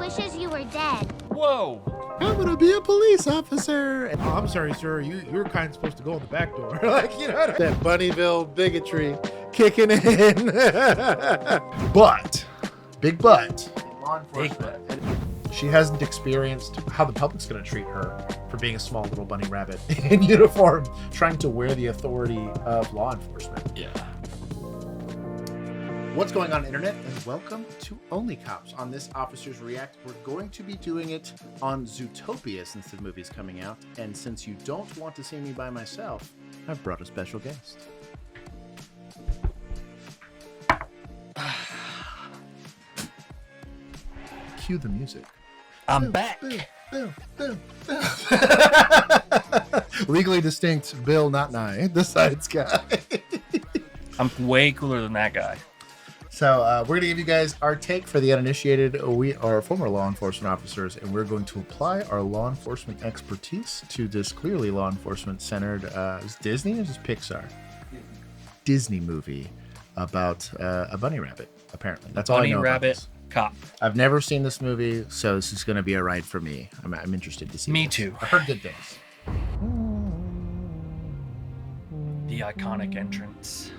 wishes you were dead. Whoa! I'm gonna be a police officer. And, I'm sorry, sir. You're kind of supposed to go in the back door. Like, you know, that Bunnyville bigotry kicking in. But, big but, law enforcement. She hasn't experienced how the public's gonna treat her for being a small little bunny rabbit in uniform, trying to wear the authority of law enforcement. Yeah. What's going on, internet, and welcome to Only Cops. On this Officers React, we're going to be doing it on Zootopia since the movie's coming out, and since you don't want to see me by myself, I've brought a special guest. Cue the music. I'm back. Boom, boom, boom. Legally distinct Bill, not Nye, the sides guy. I'm way cooler than that guy. So we're going to give you guys our take for the uninitiated. We are former law enforcement officers, and we're going to apply our law enforcement expertise to this clearly law enforcement centered, is Disney or is this Pixar? Disney movie about a bunny rabbit, apparently. That's all I know. Bunny rabbit about this. cop. I've never seen this movie, so this is going to be a ride for me. I'm interested to see Me this. too. I've heard good things. The iconic entrance.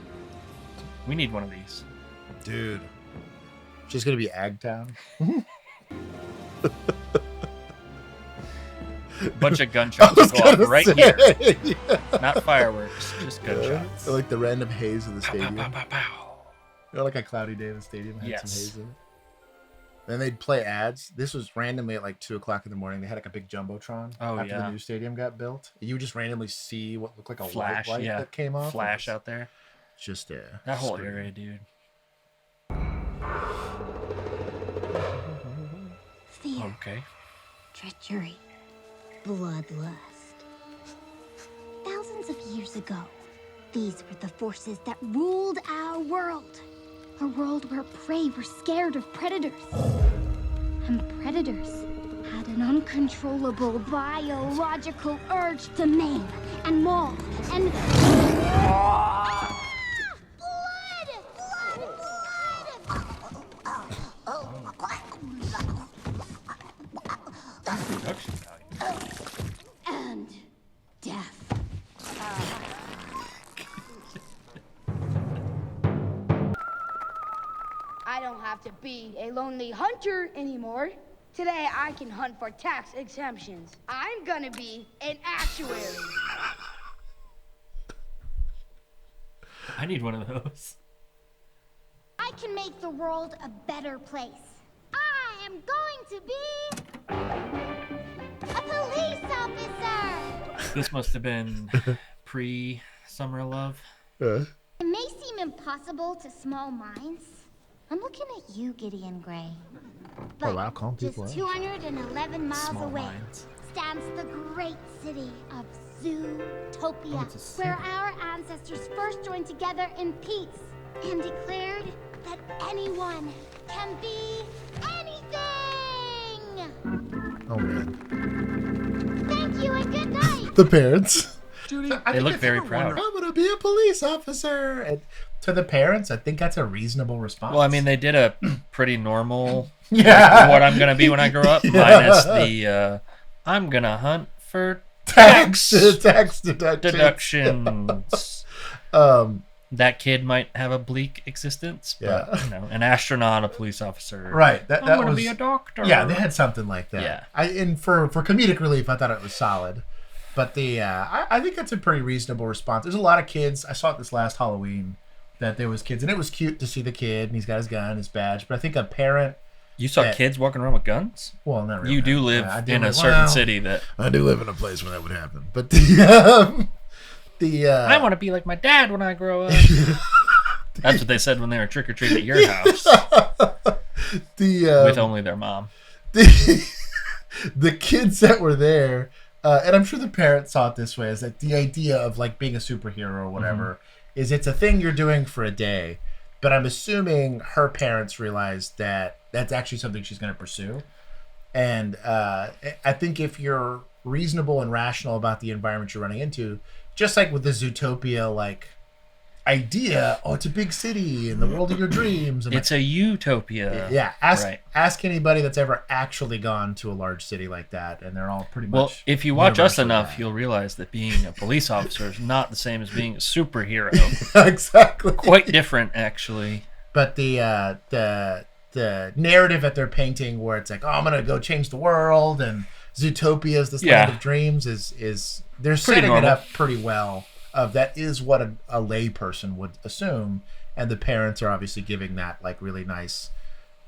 We need one of these. Dude. She's going to be Agtown. Bunch of gunshots go off right here. Yeah. Not fireworks, just gunshots. Like the random haze of the Pow, stadium. pow, pow, pow, pow. You know, like a cloudy day in the stadium had Yes. some haze in it. Then they'd play ads. This was randomly at like 2 o'clock in the morning. They had like a big jumbotron Oh, after yeah. the new stadium got built. You would just randomly see what looked like a Flash, white light yeah. that came off. Flash out there. Just That whole scream. area, dude. Fear, Okay. treachery, bloodlust. Thousands of years ago, these were the forces that ruled our world. A world where prey were scared of predators. And predators had an uncontrollable biological urge to maim and maul and... Blood! Production value. And death. I don't have to be a lonely hunter anymore. Today I can hunt for tax exemptions. I'm gonna be an actuary. I need one of those. I can make the world a better place. I am going to be a police officer. This must have been pre-Summer Love. It may seem impossible to small minds. I'm looking at you, Gideon Gray. But wow, calm just people out. 211 miles Small away minds. stands the great city of Zootopia, Oh, it's a city. where our ancestors first joined together in peace and declared that anyone can be anything! Oh, man. Thank you and good night! The parents. They look very proud. I'm going to be a police officer. And to the parents, I think that's a reasonable response. Well, I mean, they did a pretty normal Yeah. what I'm going to be when I grow up, Yeah. minus the I'm going to hunt for tax deductions. deductions. That kid might have a bleak existence, but, Yeah. you know, an astronaut, a police officer. Right. That I'm going to was, be a doctor. Yeah, they had something like that. Yeah. And for comedic relief, I thought it was solid. But I think that's a pretty reasonable response. There's a lot of kids. I saw it this last Halloween that there was kids, and it was cute to see the kid, and he's got his gun, his badge. But I think a parent. You saw Yeah. kids walking around with guns? Well, not really. You do live Yeah, I do in a live- certain well, city that I do live in a place where that would happen. But I want to be like my dad when I grow up. That's what they said when they were trick or treating at your house with only their mom. The kids that were there, and I'm sure the parents saw it this way, is that the idea of like being a superhero or whatever is it's a thing you're doing for a day. But I'm assuming her parents realized that that's actually something she's going to pursue. And I think if you're reasonable and rational about the environment you're running into, just like with the Zootopia like idea. Oh, it's a big city in the world of your dreams. And it's a utopia. Yeah. Ask anybody that's ever actually gone to a large city like that, and they're all pretty much. Well, if you watch us enough, bad. you'll realize that being a police officer is not the same as being a superhero. Exactly. Quite different, actually. But the narrative that they're painting, where it's like, oh, I'm gonna go change the world, and Zootopia is this land of dreams, is they're setting it up pretty well. That is what a lay person would assume, and the parents are obviously giving that like really nice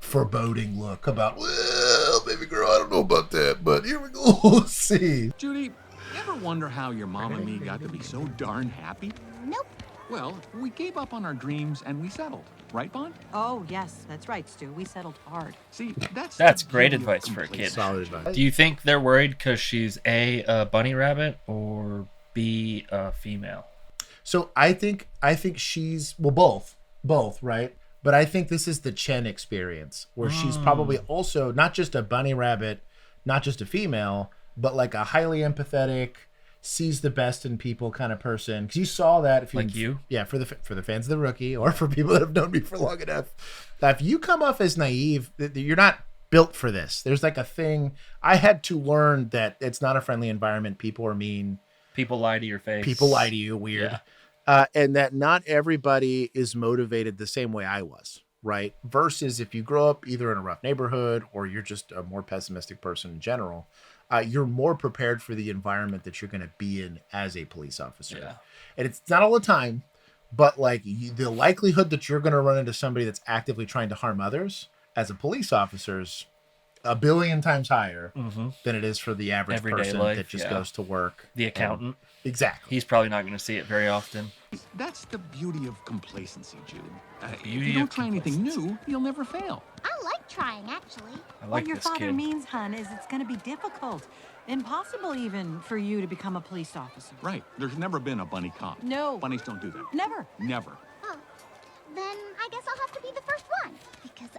foreboding look about, well, baby girl, I don't know about that, but here we go. We'll see. Judy, you ever wonder how your mom and me got to be so darn happy? Nope. Well, we gave up on our dreams and we settled. Right, Bond? Oh, yes, that's right, Stu. We settled hard. See, that's great advice for a kid. Solid advice. Do you think they're worried because she's a bunny rabbit or B, a female? So I think she's, well, both, right? But I think this is the Chen experience, where she's probably also not just a bunny rabbit, not just a female, but like a highly empathetic, sees the best in people kind of person. Because you saw that if you like you, yeah, for the fans of The Rookie, or for people that have known me for long enough, that if you come off as naive, you're not built for this. There's like a thing. I had to learn that it's not a friendly environment. People are mean. People lie to your face. People lie to you. Weird. And that not everybody is motivated the same way I was, right? Versus if you grow up either in a rough neighborhood or you're just a more pessimistic person in general, you're more prepared for the environment that you're going to be in as a police officer. Yeah. And it's not all the time, but like the likelihood that you're going to run into somebody that's actively trying to harm others as a police officer is a billion times higher than it is for the average everyday person life, that just goes to work. The accountant. Exactly. He's probably not going to see it very often. That's the beauty of complacency, Jude. If Beauty you don't of try anything new, you'll never fail. I like trying, actually. I like What your this father kid. means, hon, is it's going to be difficult. Impossible even for you to become a police officer. Right. There's never been a bunny cop. No. Bunnies don't do that. Never. Never. Oh, then I guess I'll have to be the first one. Because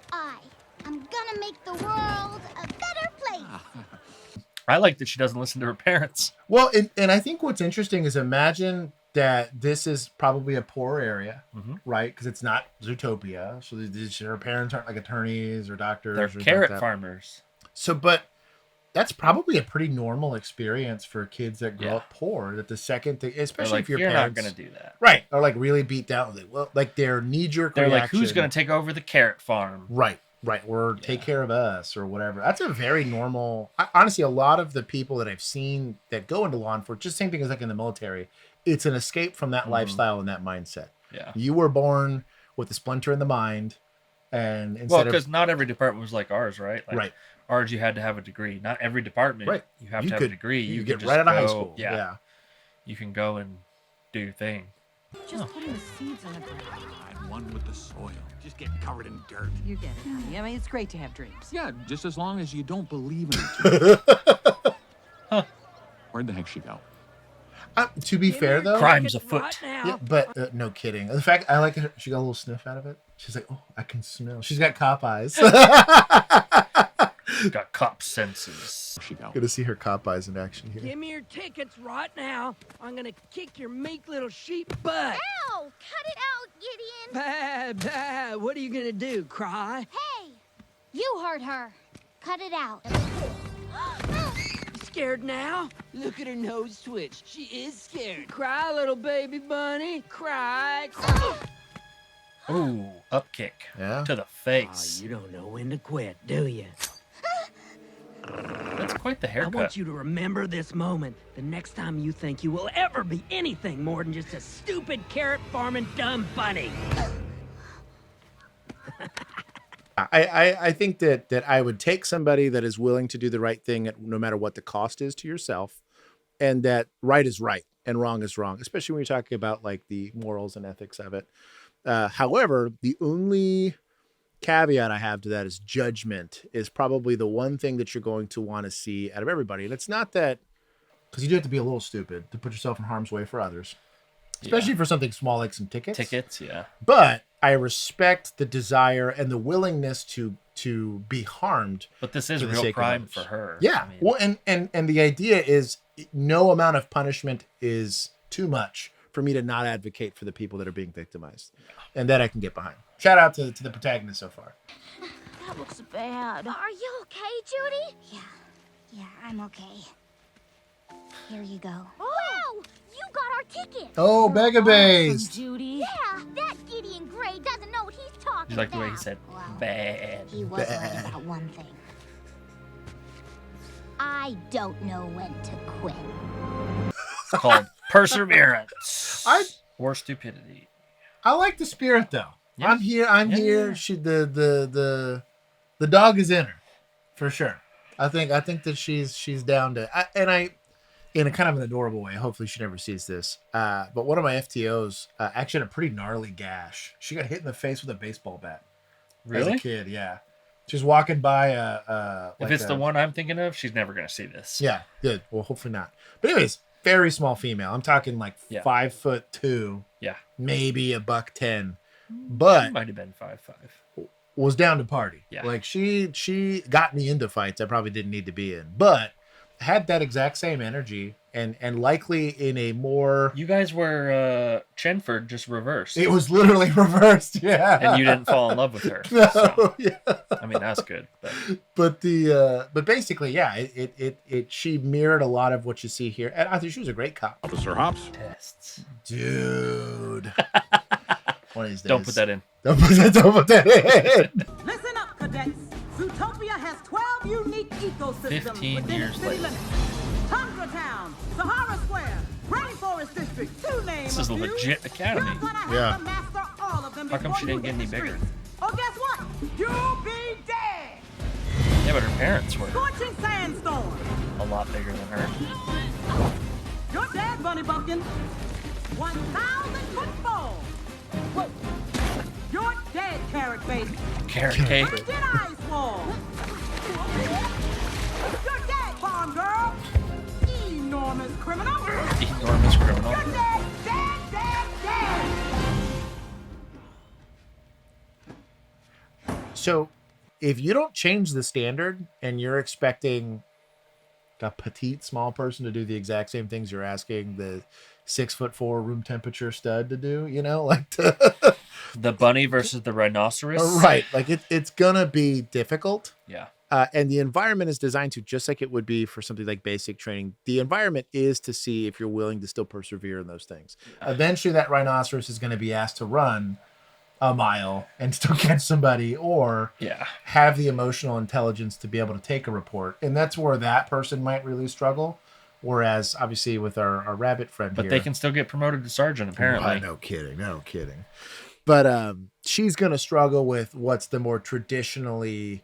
I'm gonna make the world a better place. I like that she doesn't listen to her parents. Well, and I think what's interesting is imagine that this is probably a poor area, right? Because it's not Zootopia. So her parents aren't like attorneys or doctors. They're or carrot like farmers. So, but that's probably a pretty normal experience for kids that grow up poor. That the second thing, especially like, if your you're parents not going to do that. Right, or like really beat down. Well, like their knee-jerk They're reaction. like, who's going to take over the carrot farm? Right, or take care of us or whatever. That's a very normal. Honestly, a lot of the people that I've seen that go into law enforcement, just same thing as like in the military, it's an escape from that lifestyle and that mindset. Yeah. You were born with a splinter in the mind, and instead because not every department was like ours, right? Like, right. Ours, you had to have a degree. Not every department, Right. you have to have a degree. You could get just right out of high go- school. Yeah. You can go and do your thing. Just putting the seeds in the ground. And one with the soil. Just get covered in dirt. You get it, honey. I mean, it's great to have dreams. Yeah, just as long as you don't believe in it. Where'd the heck she go? To be fair, though, Crimes afoot. yeah, but no kidding. The fact I like her, she got a little sniff out of it. She's like, oh, I can smell. She's got cop eyes. Got cop senses. Where'd she go? Good to see her cop eyes in action here. Give me your tickets right now. I'm gonna kick your meek little sheep butt. Ow! Cut it out, Gideon! Bah, bah. What are you gonna do, cry? Hey! You heard her. Cut it out. Scared now? Look at her nose twitch. She is scared. Cry, little baby bunny. Cry, cry. Ooh, up kick. Yeah. To the Oh, face. you don't know when to quit, do you? That's quite the I haircut. want you to remember this moment the next time you think you will ever be anything more than just a stupid carrot farming dumb bunny. I think that I would take somebody that is willing to do the right thing no matter what the cost is to yourself, and that right is right and wrong is wrong, especially when you're talking about like the morals and ethics of it. However, the only caveat I have to that is judgment is probably the one thing that you're going to want to see out of everybody. And it's not that, because you do have to be a little stupid to put yourself in harm's way for others, especially for something small like some tickets. Tickets, yeah. But I respect the desire and the willingness to be harmed. But this is for a the real sake of crime others. for her. Yeah. I mean, Well, and the idea is no amount of punishment is too much for me to not advocate for the people that are being victimized, and that I can get behind. Shout out to the protagonist so far. That looks bad. Are you okay, Judy? Yeah, I'm okay. Here you go. Wow! You got our ticket! Oh, Mega Base! Judy. Yeah, that Gideon Gray doesn't know what he's talking You like the about. way he said Well, bad. he was right about one thing. I don't know when to quit. It's called perseverance. Or stupidity. I like the spirit though. Yeah. I'm here. She the dog is in her, for sure. I think that she's down to in a kind of an adorable way. Hopefully she never sees this. But one of my FTOs actually had a pretty gnarly gash. She got hit in the face with a baseball bat. Really? As a kid, yeah. She was walking by If it's the one I'm thinking of, she's never gonna see this. Yeah, good. Well, hopefully not. But anyways, very small female. I'm talking like 5'2". Yeah. Maybe $110. But She might have been 5'5". was down to party. Yeah. Like she got me into fights I probably didn't need to be in, but had that exact same energy and likely in a more. You guys were Chenford just reversed. It was literally reversed, yeah. And you didn't fall in love with her. No, so, yeah. I mean that's good. But basically, yeah, it she mirrored a lot of what you see here, and I think she was a great cop. Officer Hops. Tests. Dude. One of these days. Don't put that in. Don't put that in. Listen up, cadets. Zootopia has 12 unique ecosystems 15 within years its city later. limits. Tundra Town, Sahara Square, Rainforest District, to name This is a few. legit academy. You're gonna have Yeah. to master all of them How come before she you didn't get hit any the bigger? streets. Oh, guess what? You'll be dead. Yeah, but her parents were Scorching sandstorm. a lot bigger than her. You're dead, Bunny Bumpkin. 1,000-foot fall. Whoa. You're dead, Carrot Face. Carrot cake. Engine ice wall. You're dead, Farm Girl. Enormous criminal. Enormous criminal. You're dead, dead, dead, dead. So, if you don't change the standard and you're expecting a petite, small person to do the exact same things you're asking the 6'4" room temperature stud to do, like The bunny versus the rhinoceros. right, like it's gonna be difficult. Yeah. And the environment is designed to, just like it would be for something like basic training, the environment is to see if you're willing to still persevere in those things. Eventually, that rhinoceros is going to be asked to run a mile and still catch somebody, or have the emotional intelligence to be able to take a report. And that's where that person might really struggle. Whereas, obviously, with our rabbit friend But here, they can still get promoted to sergeant, apparently. No kidding. But she's going to struggle with what's the more traditionally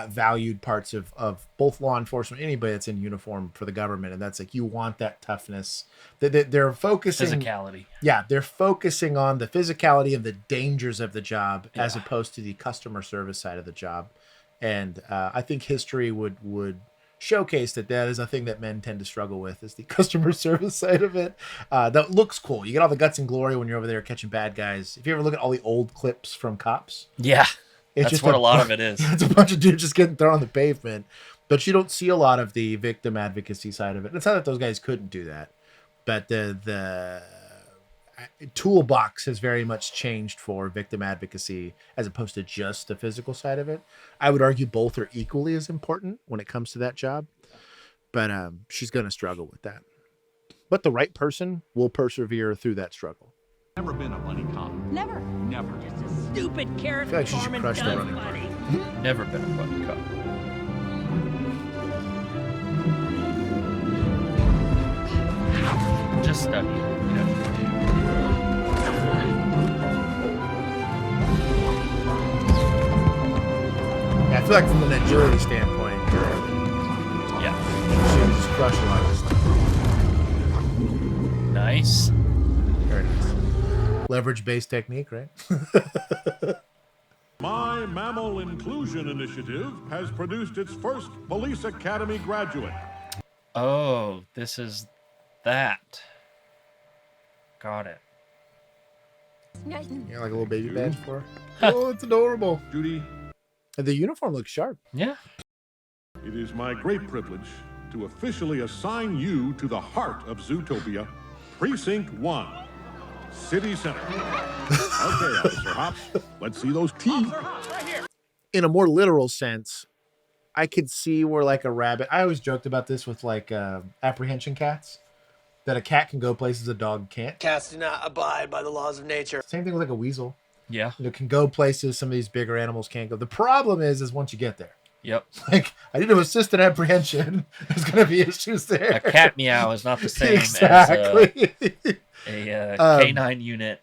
valued parts of both law enforcement, anybody that's in uniform for the government, and that's like you want that toughness. They're focusing physicality. Yeah, they're focusing on the physicality of the dangers of the job as opposed to the customer service side of the job. And I think history would showcase that is a thing that men tend to struggle with, is the customer service side of it. That looks cool. You get all the guts and glory when you're over there catching bad guys. If you ever look at all the old clips from Cops, That's just what a lot of it is. It's a bunch of dudes just getting thrown on the pavement, but you don't see a lot of the victim advocacy side of it. It's not that those guys couldn't do that, but the toolbox has very much changed for victim advocacy as opposed to just the physical side of it. I would argue both are equally as important when it comes to that job, but she's going to struggle with that. But the right person will persevere through that struggle. Never been a bunny cop. Never. Never. Just a stupid carrot I feel like she should farming crush the dumb running bunny. Never been a bunny cop. Just study. Yeah, I feel like from an agility standpoint, she would just crush a lot of this stuff. Nice. Very nice. Leverage-based technique, right? My Mammal Inclusion Initiative has produced its first Police Academy graduate. Oh, this is that. Got it. Yeah, like a little baby badge for her. Oh, it's adorable. Judy, And the uniform looks sharp. Yeah. it is my great privilege to officially assign you to the heart of Zootopia, Precinct 1. City Center. Okay, Officer Hop, let's see those teeth. In a more literal sense, I could see where like a rabbit. I always joked about this with like apprehension cats, that a cat can go places a dog can't. Cats do not abide by the laws of nature. Same thing with like a weasel. Yeah. You know, can go places some of these bigger animals can't go. The problem is once you get there. Yep. Like, I need to assist in apprehension. There's going to be issues there. A cat meow is not the same exactly. as a canine unit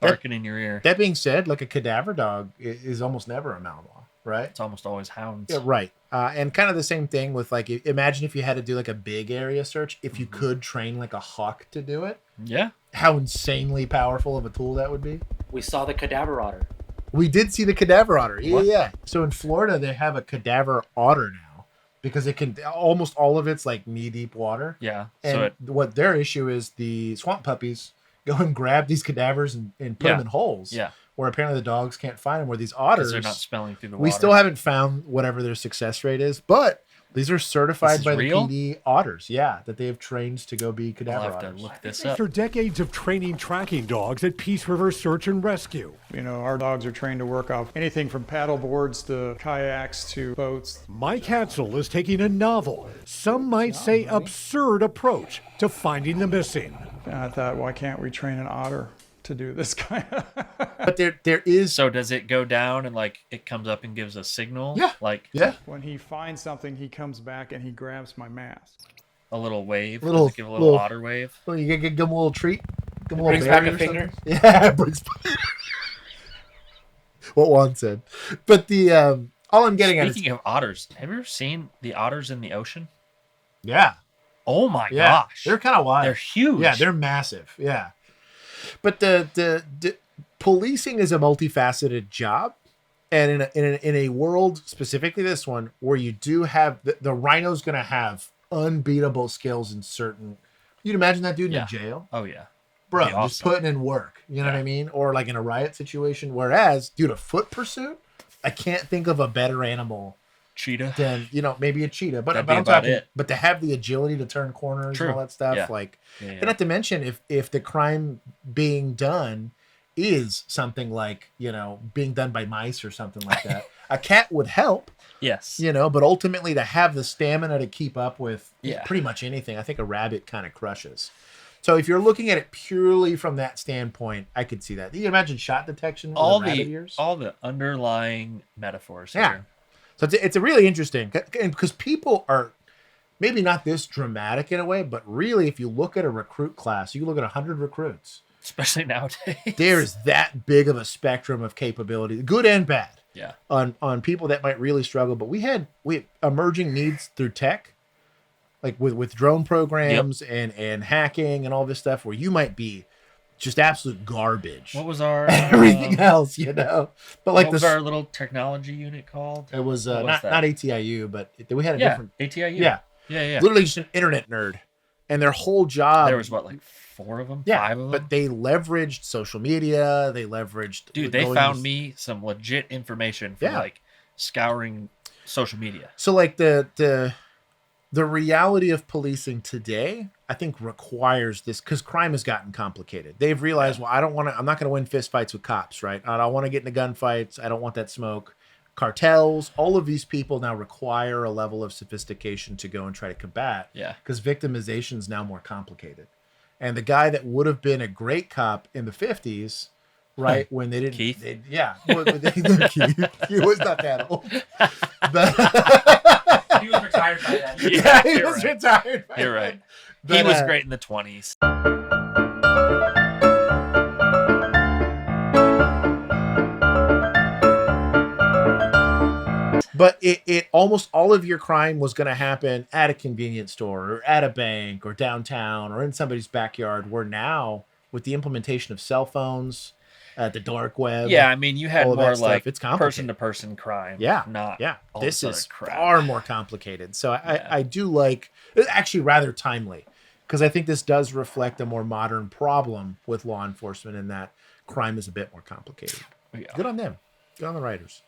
barking in your ear. That being said, like a cadaver dog is almost never a Malinois, right? It's almost always hounds. Yeah, right. And kind of the same thing with like, imagine if you had to do like a big area search, if you could train like a hawk to do it. Yeah. How insanely powerful of a tool that would be. We saw the cadaver otter. We did see the cadaver otter. What? Yeah. So in Florida, they have a cadaver otter now because it can, almost all of it's like knee deep water. Yeah. And what their issue is, the swamp puppies go and grab these cadavers and put them in holes. Yeah. Where apparently the dogs can't find them. Where these otters, they're not spelling through the water. We still haven't found whatever their success rate is, but these are certified by real? the PD otters. Yeah, that they have trained to go be cadaver I'll have otters. to look this up. After decades of training tracking dogs at Peace River Search and Rescue. You know, our dogs are trained to work off anything from paddle boards to kayaks to boats. Mike Hatzel is taking a novel, some might say absurd approach to finding the missing. And I thought, why can't we train an otter to do this kind of... But there is... So does it go down and like it comes up and gives a signal? Yeah. Like When he finds something, he comes back and he grabs my mask. a little wave? Little- Does it give a little otter wave? Well, you give them a little treat. Give them a little Brings back berry a or finger. something. Yeah, it brings back... what Juan said. But the all I'm getting Speaking of otters, have you ever seen the otters in the ocean? Yeah. Oh my Yeah. gosh. They're kind of wild. They're huge. Yeah, they're massive. Yeah. But the policing is a multifaceted job. And in a world, specifically this one, where you do have the rhino's going to have unbeatable skills in certain. You'd imagine that dude in jail, Oh yeah. bro, That'd be just awesome. putting in work. You know what I mean? Or like in a riot situation. Whereas, dude, a foot pursuit, I can't think of a better animal Cheetah. than maybe a cheetah. But That'd I'm be about talking, it. but to have the agility to turn corners True. and all that stuff, Yeah. like, Yeah, yeah. and not to mention if the crime being done is something like, being done by mice or something like that, a cat would help, Yes. but ultimately to have the stamina to keep up with Yeah. pretty much anything, I think a rabbit kind of crushes. So if you're looking at it purely from that standpoint, I could see that. You imagine shot detection with all rabbit the ears? all the underlying metaphors Yeah. here. So it's a really interesting, because people are maybe not this dramatic in a way, but really if you look at a recruit class, you look at 100 recruits, Especially nowadays. there's that big of a spectrum of capability, good and bad, Yeah. on people that might really struggle. But we have emerging needs through tech, like with drone programs and hacking and all this stuff, where you might be just absolute garbage. What was our Everything else, but like what was our little technology unit called? it was What was not that? ATIU, but we had a Yeah, different ATIU. Yeah. Yeah. literally just an internet nerd, and their whole job. There was like 4 of them, Yeah, 5 of them. but they leveraged social media. They leveraged. Dude, they going found to- me some legit information from like scouring social media. So like the reality of policing today, I think requires this, because crime has gotten complicated. They've realized, well, I'm not going to win fist fights with cops, right? I don't want to get into gunfights. I don't want that smoke. Cartels, all of these people now require a level of sophistication to go and try to combat. Yeah. Because victimization is now more complicated. And the guy that would have been a great cop in the 50s, right, when they didn't... Keith? Keith. He was not that old. But, He was retired by then. yeah, he you're was right. retired. by You're then. right. But, He was great in the 20s. But it almost all of your crime was going to happen at a convenience store or at a bank or downtown or in somebody's backyard, where now with the implementation of cell phones, the dark web. Yeah, I mean, you had all of that more stuff, like it's complicated. person-to-person crime. Yeah. Not Yeah. all This this is other crap. far more complicated. So I do like, it's actually rather timely, because I think this does reflect a more modern problem with law enforcement, in that crime is a bit more complicated. Yeah. Good on them. Good on the writers.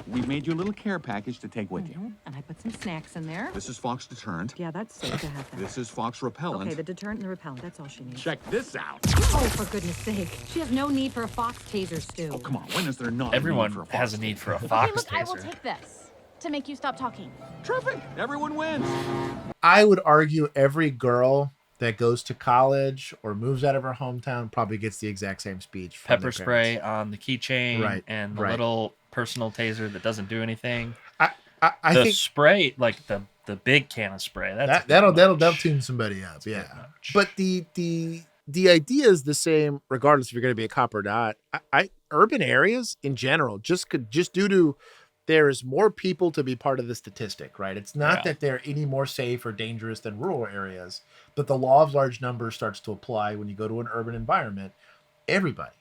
We made you a little care package to take with you. And I put some snacks in there. This is Fox Deterrent. Yeah, that's safe to have that. This is Fox Repellent. Okay, the deterrent and the repellent, that's all she needs. Check this out. Oh, for goodness sake. She has no need for a fox taser, Stu. Oh, come on. When is there not Everyone a need for has a need for a fox Okay, look, I will taser. take this to make you stop talking. Terrific. Everyone wins. I would argue every girl that goes to college or moves out of her hometown probably gets the exact same speech. From Pepper their spray parents. on the keychain, Right, and the right. little personal taser that doesn't do anything. I the think spray, like the big can of spray, that'll tune somebody up. Yeah, but the idea is the same regardless if you're going to be a cop or not. Urban areas in general, just due to there is more people to be part of the statistic, right? It's not that they're any more safe or dangerous than rural areas, but the law of large numbers starts to apply when you go to an urban environment. Everybody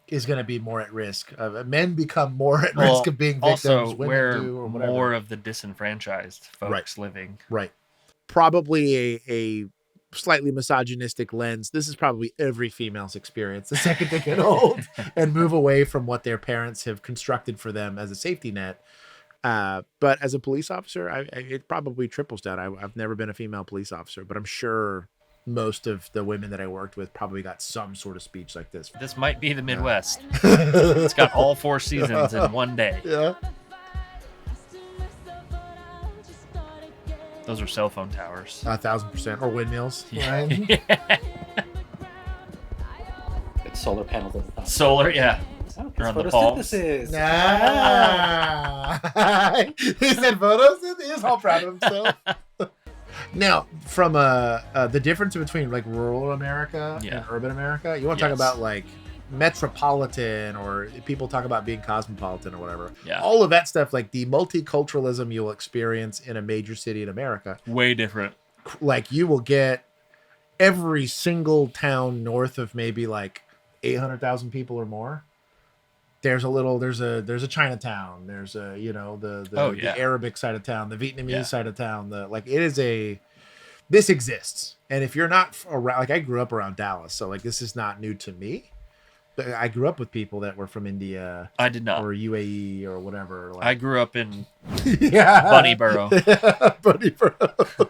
is going to be more at risk. Men become more at risk of being victims. Also, women where do, or whatever. more of the disenfranchised folks living. Right. Probably a slightly misogynistic lens. This is probably every female's experience the second they get old and move away from what their parents have constructed for them as a safety net. But as a police officer, it probably triples down. I've never been a female police officer, but I'm sure most of the women that I worked with probably got some sort of speech like this. This might be the Midwest. It's got all 4 seasons in one day. Yeah. Those are cell phone towers. 1,000%. Or windmills. Yeah. Right? It's solar panels at the top. Solar, yeah. They're on the balls. Photosynthesis. Nah. He said photosynthesis. He was all proud of himself. Now, from the difference between like rural America and urban America, you want to talk about like metropolitan, or people talk about being cosmopolitan or whatever. Yeah. All of that stuff, like the multiculturalism you'll experience in a major city in America. Way different. Like you will get every single town north of maybe like 800,000 people or more. There's a Chinatown. There's a, the Arabic side of town, the Vietnamese side of town. This exists. And if you're not around, like I grew up around Dallas, so like this is not new to me. But I grew up with people that were from India. I did not. Or UAE or whatever. Like, I grew up in Bunnyboro. Bunnyboro.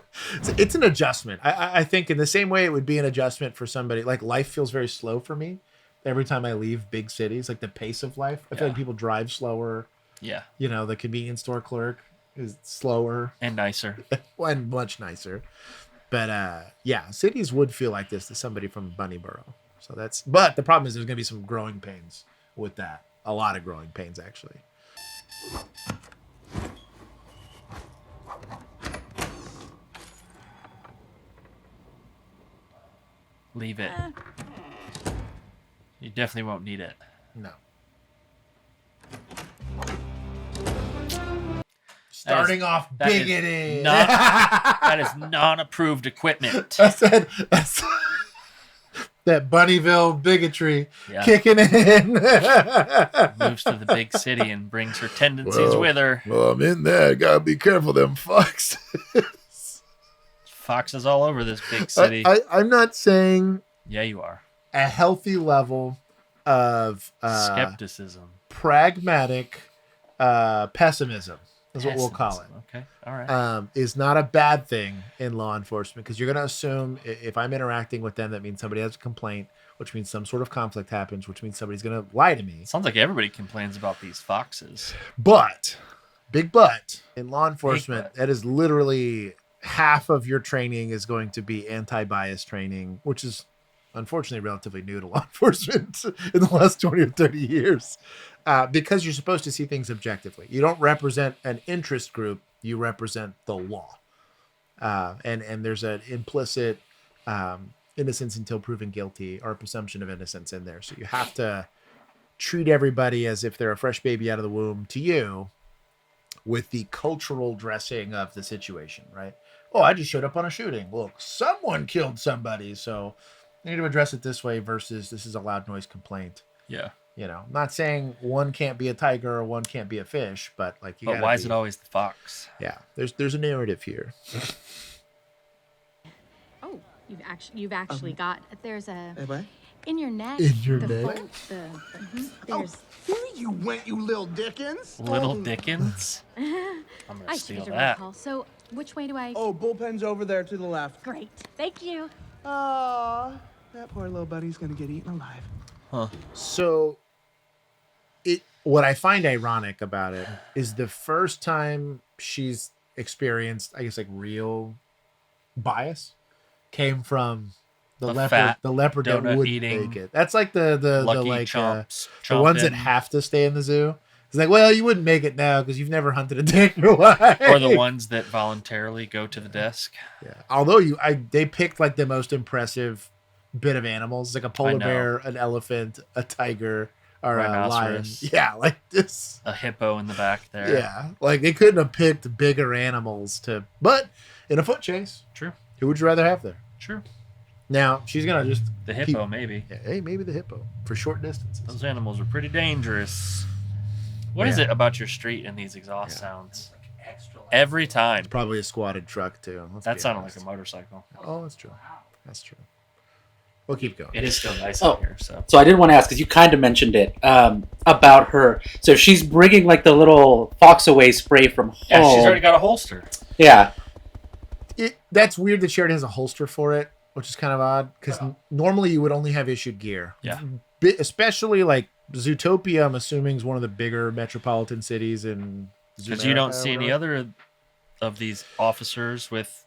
It's an adjustment. I think in the same way it would be an adjustment for somebody. Like life feels very slow for me. Every time I leave big cities, like the pace of life, I feel like people drive slower. Yeah. The convenience store clerk is slower. And nicer. And much nicer. But cities would feel like this to somebody from Bunnyboro. But the problem is there's going to be some growing pains with that. A lot of growing pains, actually. Leave it. You definitely won't need it. No. Starting off bigoted. That is non-approved equipment. I said that Bunnyville bigotry kicking in. Moves to the big city and brings her tendencies with her. Well, I'm in there. Gotta be careful, them foxes. Foxes all over this big city. I'm not saying. Yeah, you are. A healthy level of skepticism, pragmatic pessimism is what we'll call it. Okay, all right. Is not a bad thing in law enforcement, because you're going to assume if I'm interacting with them, that means somebody has a complaint, which means some sort of conflict happens, which means somebody's going to lie to me. Sounds like everybody complains about these foxes. But, big but, in law enforcement, that is literally half of your training is going to be anti-bias training, which is unfortunately relatively new to law enforcement in the last 20 or 30 years, because you're supposed to see things objectively. You don't represent an interest group, you represent the law. And there's an implicit innocence until proven guilty, or presumption of innocence in there. So you have to treat everybody as if they're a fresh baby out of the womb to you, with the cultural dressing of the situation, right? Oh, I just showed up on a shooting. Look, someone killed somebody, so I need to address it this way versus this is a loud noise complaint. Yeah. I'm not saying one can't be a tiger or one can't be a fish, but like you. But why is it always the fox? Yeah, there's a narrative here. Oh, you've actually got. There's a In your neck. In your the neck? fold- the, there's. Here you went, you little Dickens. Little Dickens? I'm gonna I steal should get a that. roll call. So, which way do I? Oh, bullpen's over there to the left. Great. Thank you. Aw, that poor little buddy's gonna get eaten alive. Huh. So, what I find ironic about it is the first time she's experienced, I guess, like real bias came from the leopard that donut wouldn't eating, make it. That's like the Lucky like Chomps, the ones that have to stay in the zoo. It's like, well, you wouldn't make it now because you've never hunted a deer in your life. Or the ones that voluntarily go to the desk. Yeah. Although they picked like the most impressive bit of animals, like a polar bear, an elephant, a tiger, or a lion. Rhinoceros. Yeah, like this. A hippo in the back there. Yeah, like they couldn't have picked bigger animals but in a foot chase. True. Who would you rather have there? True. Now she's gonna just the hippo, maybe. Yeah, hey, maybe the hippo for short distances. Those animals are pretty dangerous. What is it about your street and these exhaust sounds? Every time. It's probably a squatted truck too. That sounded like a motorcycle. Oh, that's true. That's true. We'll keep going. It is still nice out here. So I did want to ask, because you kind of mentioned it, about her. So she's bringing like the little fox away spray from home. Yeah, she's already got a holster. Yeah. That's weird that she already has a holster for it, which is kind of odd because normally you would only have issued gear. Yeah. Especially like Zootopia, I'm assuming, is one of the bigger metropolitan cities in because you don't see any other of these officers with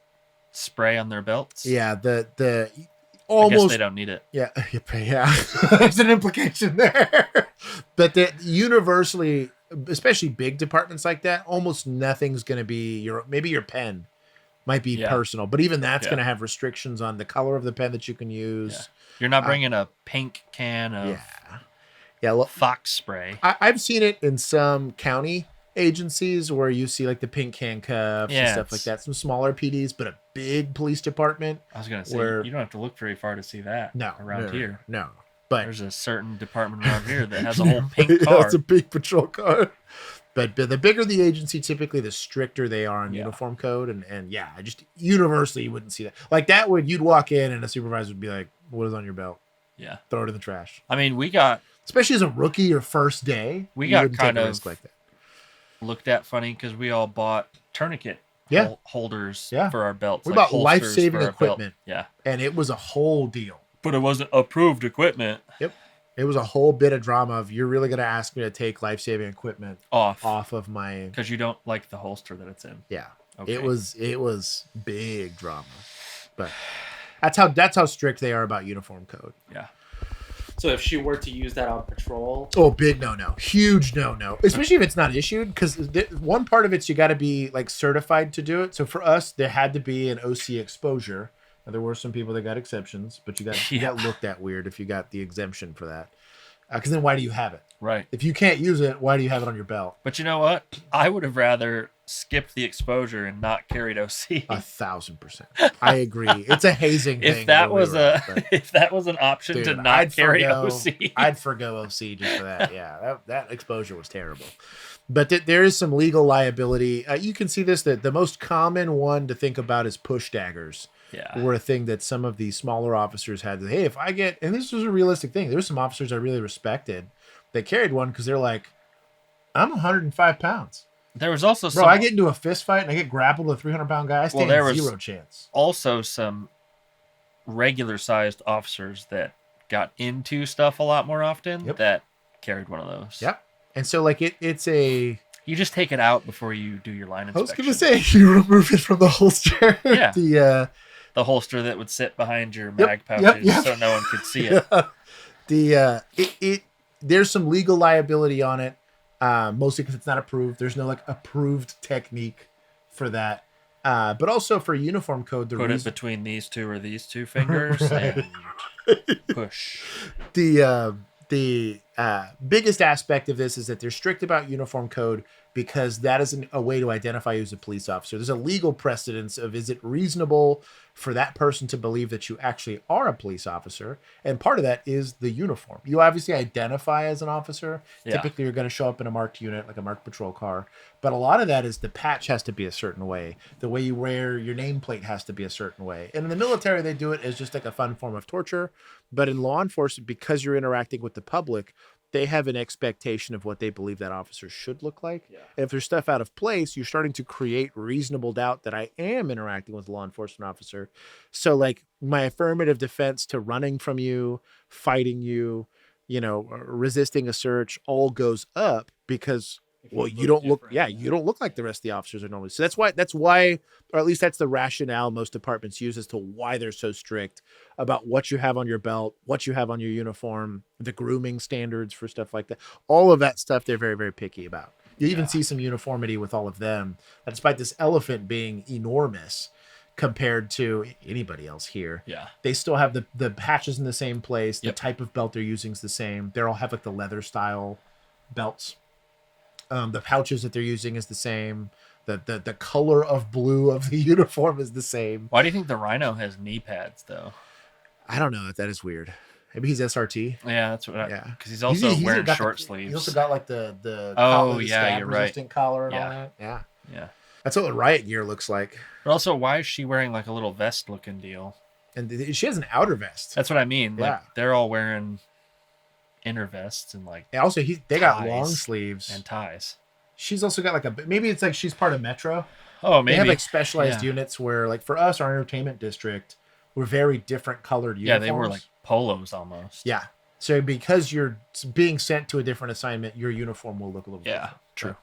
spray on their belts. Yeah, the almost I guess they don't need it. Yeah, yeah. There's an implication there. But universally, especially big departments like that, almost nothing's going to be maybe your pen might be personal, but even that's going to have restrictions on the color of the pen that you can use. Yeah. You're not bringing a pink can of fox spray. I've seen it in some county agencies where you see like the pink handcuffs and stuff like that. Some smaller PDs, but a big police department. I was going to say, you don't have to look very far to see that around here. No. But there's a certain department around here that has a whole pink car. It's a big patrol car. But the bigger the agency, typically the stricter they are on uniform code. And just universally you wouldn't see that. Like that you'd walk in and a supervisor would be like, what is on your belt? Yeah. Throw it in the trash. I mean, we got... Especially as a rookie, your first day. We got kind of like that. Looked at funny because we all bought tourniquet holders for our belts. We bought life-saving equipment. Yeah. And it was a whole deal. But it wasn't approved equipment. Yep. It was a whole bit of drama of you're really going to ask me to take life-saving equipment off of my... Because you don't like the holster that it's in. Yeah. Okay. It was big drama. But that's how strict they are about uniform code. Yeah. So if she were to use that on patrol... Oh, big no-no. Huge no-no. Especially if it's not issued. Because one part of it's you got to be like certified to do it. So for us, there had to be an OC exposure. Now, there were some people that got exceptions, but you got looked at weird if you got the exemption for that. Because then why do you have it? Right. If you can't use it, why do you have it on your belt? But you know what? I would have rather skipped the exposure and not carried OC. 1,000%. I agree. It's a hazing thing. If that was an option to not carry OC, I'd forgo OC just for that. Yeah, that exposure was terrible. But there is some legal liability. You can see this. That the most common one to think about is push daggers. Yeah. Were a thing that some of the smaller officers had. Hey, if I get, and this was a realistic thing. There were some officers I really respected that carried one because they're like, I'm 105 pounds. There was also some... Bro, I get into a fist fight and I get grappled with a 300-pound guy. I stand zero chance. Also some regular-sized officers that got into stuff a lot more often that carried one of those. Yep. And so, like, it's a... You just take it out before you do your line inspection. I was going to say, you remove it from the holster. Yeah. The holster that would sit behind your mag pouches so no one could see it. There's some legal liability on it, mostly because it's not approved. There's no like approved technique for that. But also for uniform code, put it between these two or these two fingers and push. The biggest aspect of this is that they're strict about uniform code because that isn't a way to identify you as a police officer. There's a legal precedence of, is it reasonable for that person to believe that you actually are a police officer? And part of that is the uniform. You obviously identify as an officer. Yeah. Typically, you're going to show up in a marked unit, like a marked patrol car. But a lot of that is the patch has to be a certain way. The way you wear your nameplate has to be a certain way. And in the military, they do it as just like a fun form of torture. But in law enforcement, because you're interacting with the public, they have an expectation of what they believe that officer should look like. Yeah. And if there's stuff out of place, you're starting to create reasonable doubt that I am interacting with a law enforcement officer. So like my affirmative defense to running from you, fighting you, resisting a search all goes up because, well, you don't look, you don't look like the rest of the officers are normally. So that's why, or at least that's the rationale most departments use as to why they're so strict about what you have on your belt, what you have on your uniform, the grooming standards for stuff like that. All of that stuff they're very, very picky about. You even see some uniformity with all of them. Despite this elephant being enormous compared to anybody else here, they still have the patches in the same place. The type of belt they're using is the same. They all have like the leather style belts. The pouches that they're using is the same. The color of blue of the uniform is the same. Why do you think the Rhino has knee pads though? I don't know. That is weird. Maybe he's SRT. Yeah, that's what. Because he's also wearing short sleeves. He's also got like the collar, the you're right. Collar and all that. Yeah. That's what the riot gear looks like. But also, why is she wearing like a little vest looking deal? And she has an outer vest. That's what I mean. Like they're all wearing inner vests and like. And also, they got long sleeves and ties. She's also got like maybe it's like she's part of Metro. Oh, maybe. They have like specialized units where, like for us, our entertainment district, we're very different colored uniforms. Yeah, they were like polos almost. Yeah. So because you're being sent to a different assignment, your uniform will look a little different. True.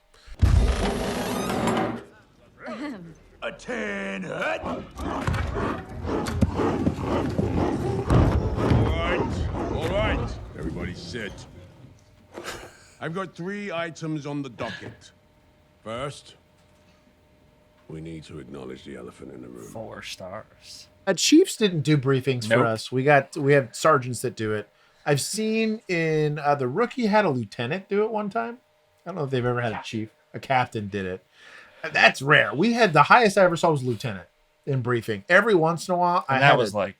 A 10 hut. All right. Everybody sit. I've got 3 items on the docket. First, we need to acknowledge the elephant in the room. 4 stars. Chiefs didn't do briefings for us. We have sergeants that do it. I've seen in the Rookie had a lieutenant do it one time. I don't know if they've ever had a chief. A captain did it. That's rare. We had the highest I ever saw was lieutenant in briefing. Every once in a while, that was like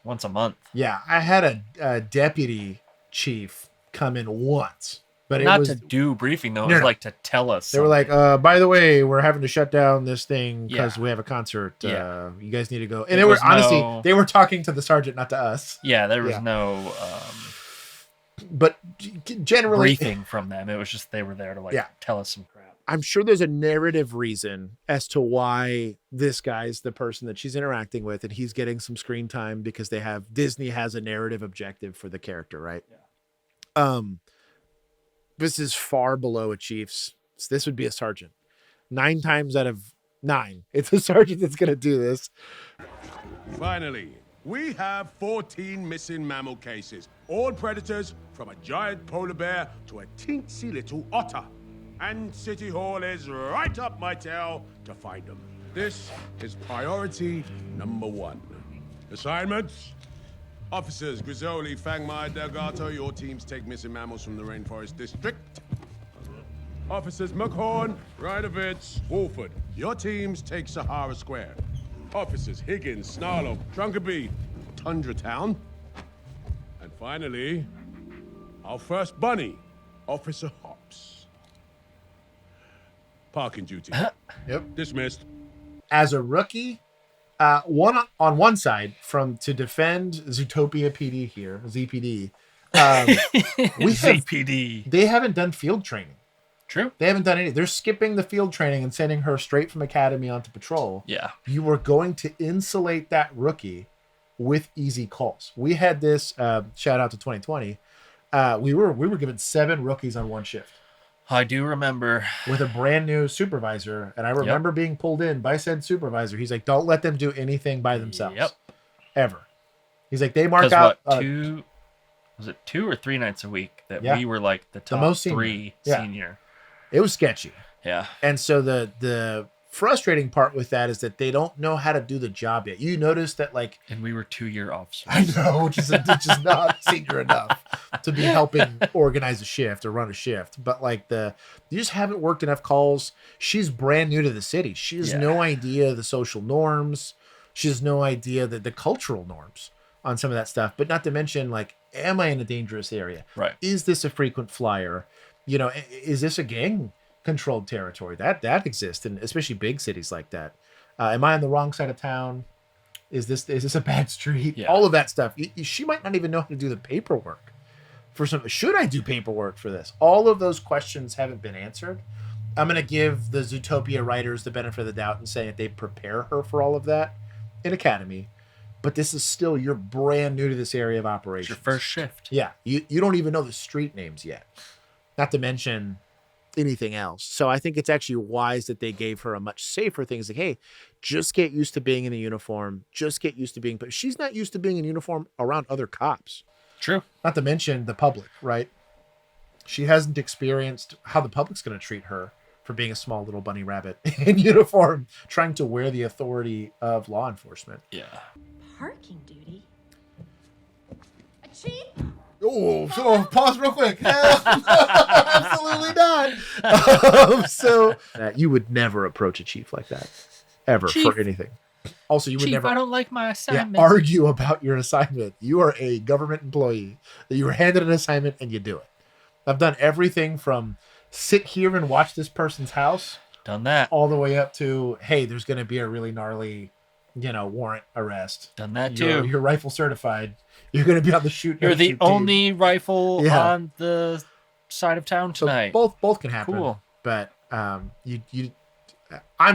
once a month. Yeah, I had a deputy chief come in once. But not to do briefing though. It was like to tell us. They were like, by the way, we're having to shut down this thing because we have a concert. You guys need to go. And they were talking to the sergeant, not to us. Yeah, there was no but generally briefing from them. It was just they were there to like tell us some crap. I'm sure there's a narrative reason as to why this guy's the person that she's interacting with, and he's getting some screen time because Disney has a narrative objective for the character, right? Yeah. This is far below a chief's. This would be a sergeant. 9 times out of 9, it's a sergeant that's going to do this. Finally, we have 14 missing mammal cases. All predators, from a giant polar bear to a teensy little otter. And City Hall is right up my tail to find them. This is priority number 1. Assignments. Officers Grizzoli, Fangmai, Delgato, your teams take missing mammals from the Rainforest District. Officers McHorn, Rydovitz, Wolford, your teams take Sahara Square. Officers Higgins, Snarlow, Trunkaby, Tundra Town. And finally, our first bunny, Officer Hops. Parking duty. Yep. Dismissed. As a rookie, on one side, to defend Zootopia PD here, ZPD, ZPD. They haven't done field training. True. They haven't done any. They're skipping the field training and sending her straight from academy onto patrol. Yeah. You were going to insulate that rookie with easy calls. We had this shout out to 2020. We were given 7 rookies on one shift. I do remember. With a brand new supervisor. And I remember being pulled in by said supervisor. He's like, don't let them do anything by themselves. Yep. Ever. He's like, they mark out. Was it 2 or 3 nights a week that we were like the top most 3 senior? It was sketchy. Yeah. And so the frustrating part with that is that they don't know how to do the job yet. You notice that, like, and we were 2-year officers. I know, which is not senior enough. to be helping organize a shift or run a shift. But like you just haven't worked enough calls. She's brand new to the city. She has no idea the social norms. She has no idea the cultural norms on some of that stuff. But not to mention, like, am I in a dangerous area? Right. Is this a frequent flyer? You know, is this a gang controlled territory? That exists, and especially big cities like that. Am I on the wrong side of town? Is this a bad street? Yeah. All of that stuff. She might not even know how to do the paperwork for some. Should I do paperwork for this? All of those questions haven't been answered. I'm going to give the Zootopia writers the benefit of the doubt and say that they prepare her for all of that in Academy. But this is still, you're brand new to this area of operations. It's your first shift. Yeah. You don't even know the street names yet. Not to mention anything else. So I think it's actually wise that they gave her a much safer thing. It's like, hey, just get used to being in a uniform. Just get used to being, but she's not used to being in uniform around other cops. True. Not to mention the public, right? She hasn't experienced how the public's going to treat her for being a small little bunny rabbit in uniform, trying to wear the authority of law enforcement. Yeah. Parking duty? Chief? Oh, so pause real quick. Absolutely not. So you would never approach a chief like that, ever, Chief. for anything. Also, you would Chief, never I don't like my assignment. argue about your assignment. You are a government employee. You were handed an assignment and you do it. I've done everything from sit here and watch this person's house. Done that. All the way up to, hey, there's going to be a really gnarly, warrant arrest. Done that too. You're rifle certified. You're going to be on the shoot. You're the shoot only team. rifle on the side of town tonight. So both can happen. Cool. But I'm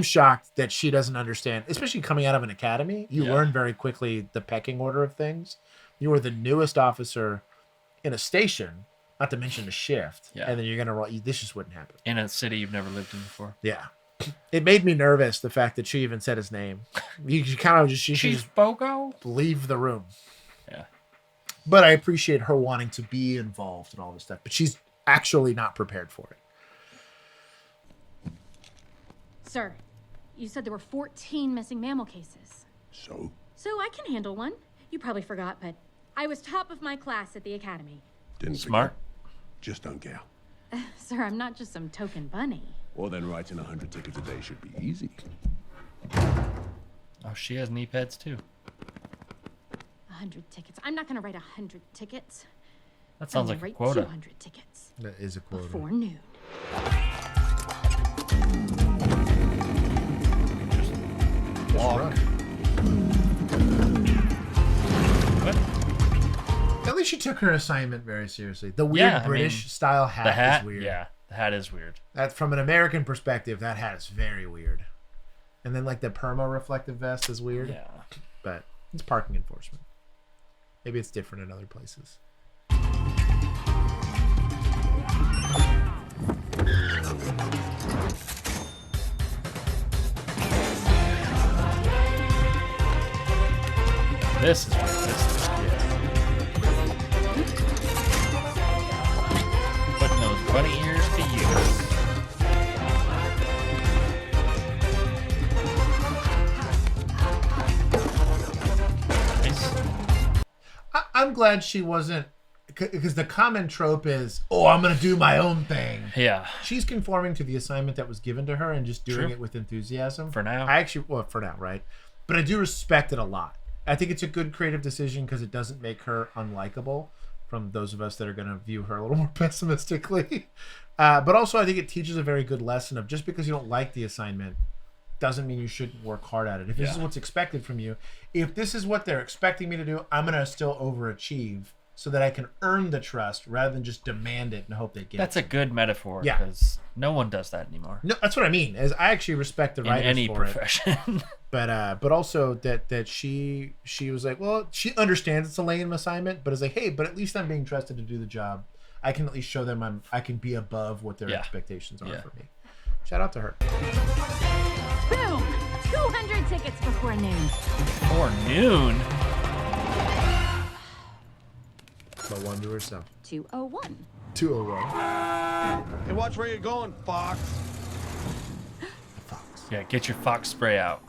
shocked that she doesn't understand, especially coming out of an academy. You learn very quickly the pecking order of things. You are the newest officer in a station, not to mention a shift. Yeah. And then you're going to roll. This just wouldn't happen. In a city you've never lived in before. Yeah. It made me nervous, the fact that she even said his name. You kind of she should just Bogo? leave the room. Yeah. But I appreciate her wanting to be involved in all this stuff. But she's actually not prepared for it. Sir, you said there were 14 missing mammal cases. So? So I can handle one. You probably forgot, but I was top of my class at the academy. Didn't Smart. forget. Just don't care. Sir, I'm not just some token bunny. Well, then writing 100 tickets a day should be easy. Oh, she has knee pads too. 100 tickets. I'm not going to write 100 tickets. That sounds I'm like a gonna write quota. 200 tickets. That is a quota. Before noon. Walk. At least she took her assignment very seriously. The weird British style hat, the hat is weird. Yeah, the hat is weird. That from an American perspective, that hat is very weird. And then like the perma reflective vest is weird. Yeah. But it's parking enforcement. Maybe it's different in other places. This is putting those bunny ears to use. I'm glad she wasn't, because the common trope is, I'm going to do my own thing. Yeah. She's conforming to the assignment that was given to her and just doing True. it with enthusiasm. For now. For now, right? But I do respect it a lot. I think it's a good creative decision because it doesn't make her unlikable from those of us that are going to view her a little more pessimistically. But also I think it teaches a very good lesson of just because you don't like the assignment doesn't mean you shouldn't work hard at it. If this is what's expected from you, if this is what they're expecting me to do, I'm going to still overachieve so that I can earn the trust rather than just demand it and hope they get That's it. a good metaphor. Yeah. Because no one does that anymore. No, that's what I mean. Is I actually respect the In writers any for profession. it. But also that she was like, well, she understands it's a lame assignment, but is like, hey, but at least I'm being trusted to do the job. I can at least show them I can be above what their expectations are for me. Shout out to her. Boom! 200 tickets before noon. Before noon? But one to herself. 201. 201. Hey, watch where you're going, Fox. Yeah, get your fox spray out.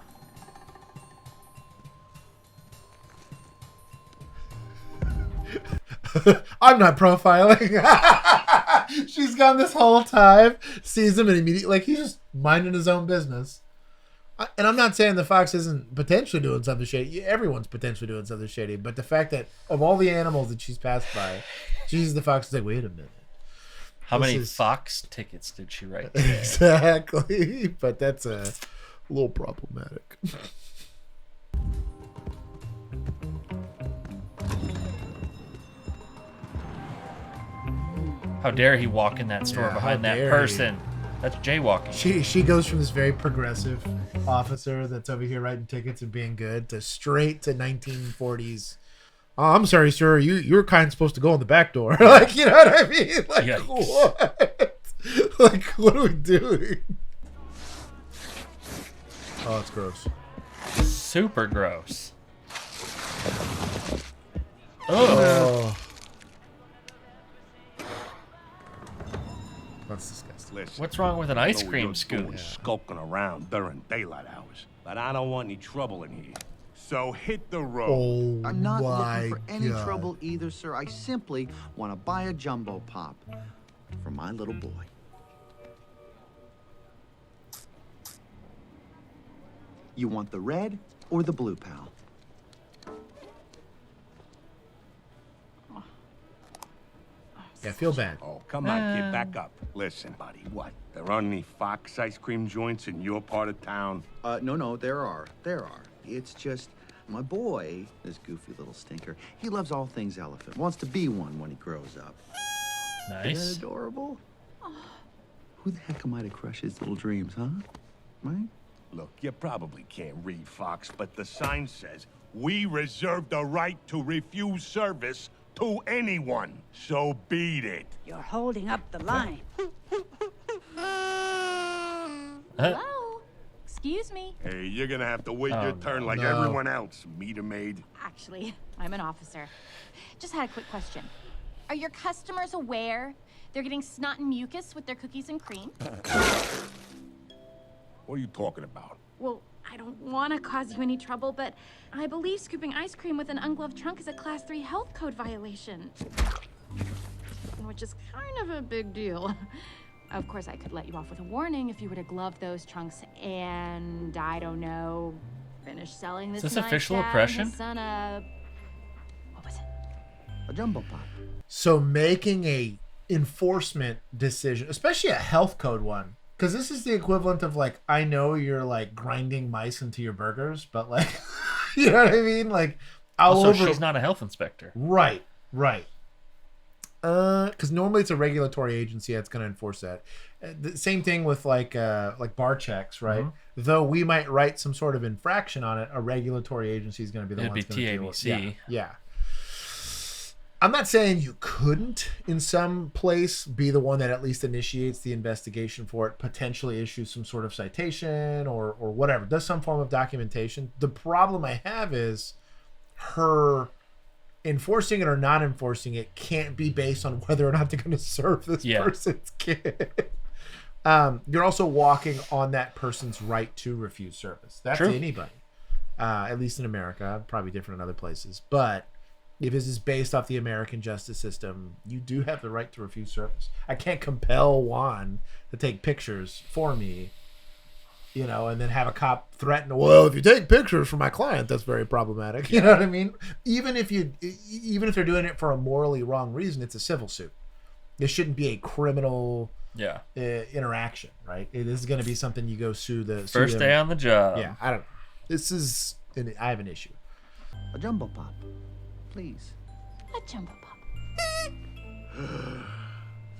I'm not profiling. She's gone this whole time, sees him, and immediately, like, he's just minding his own business. And I'm not saying the fox isn't potentially doing something shady. Everyone's potentially doing something shady. But the fact that of all the animals that she's passed by, she's the fox is like, wait a minute. How many fox tickets did she write? Exactly. But that's a little problematic. How dare he walk in that store behind that person? That's jaywalking. She goes from this very progressive officer that's over here writing tickets and being good to straight to 1940s. Oh, I'm sorry, sir. You're kind of supposed to go in the back door. Like, you know what I mean? Like, yikes. What? Like, what are we doing? Oh, it's gross. Super gross. Oh. That's disgusting. Listen, what's wrong with an ice I know cream you're scoop? doing skulking around during daylight hours, but I don't want any trouble in here. So hit the road. Oh, I'm not my looking for any God. trouble either, sir. I simply want to buy a jumbo pop for my little boy. You want the red or the blue, pal? Yeah, feel bad. Oh, come on, kid, back up. Listen, buddy, what? There aren't any Fox ice cream joints in your part of town? No, there are. It's just my boy, this goofy little stinker, he loves all things elephant. Wants to be one when he grows up. Nice. Isn't that adorable? Who the heck am I to crush his little dreams, huh? Right? Look, you probably can't read, Fox, but the sign says, we reserve the right to refuse service to anyone. So beat it. You're holding up the line. Hello? Excuse me. Hey, you're gonna have to wait your turn like everyone else, meter maid. Actually, I'm an officer. Just had a quick question. Are your customers aware they're getting snot and mucus with their cookies and cream? What are you talking about? Well, I don't want to cause you any trouble, but I believe scooping ice cream with an ungloved trunk is a Class 3 health code violation. Which is kind of a big deal. Of course, I could let you off with a warning if you were to glove those trunks and, I don't know, finish selling this. Is this nice official dad and oppression? his son what was it? A jumbo pop. So making a enforcement decision, especially a health code one, because this is the equivalent of, like, I know you're, like, grinding mice into your burgers, but, like, you know what I mean? Like, also, she's not a health inspector. Right. Because normally it's a regulatory agency that's going to enforce that. The same thing with, like bar checks, right? Mm-hmm. Though we might write some sort of infraction on it, a regulatory agency is going to be the one It'd that's be going to deal with it. TABC. Yeah. I'm not saying you couldn't, in some place, be the one that at least initiates the investigation for it, potentially issues some sort of citation or whatever, does some form of documentation. The problem I have is her enforcing it or not enforcing it can't be based on whether or not they're going to serve this person's kid. You're also walking on that person's right to refuse service. That's True. anybody, at least in America, probably different in other places. But if this is based off the American justice system, you do have the right to refuse service. I can't compel Juan to take pictures for me, you know, and then have a cop threaten, well, if you take pictures for my client, that's very problematic. You know what I mean? Even if they're doing it for a morally wrong reason, it's a civil suit. This shouldn't be a criminal interaction, right? It is going to be something you go sue the First day on the job. Yeah, I don't know. I have an issue. A jumbo pop, please. A jumbo pop.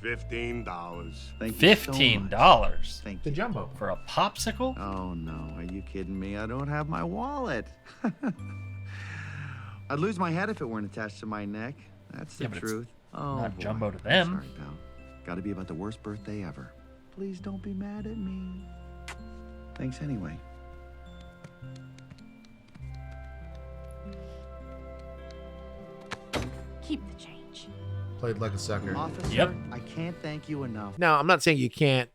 $15. Thank you so much. $15 Thank The you. jumbo. for a popsicle? Oh no, are you kidding me? I don't have my wallet. I'd lose my head if it weren't attached to my neck. That's the Yeah, but it's truth. Oh, not boy. jumbo to them. Sorry, pal. Gotta be about the worst birthday ever. Please don't be mad at me. Thanks anyway. Keep the change. Played like a sucker. Officer, Yep. I can't thank you enough. Now, I'm not saying you can't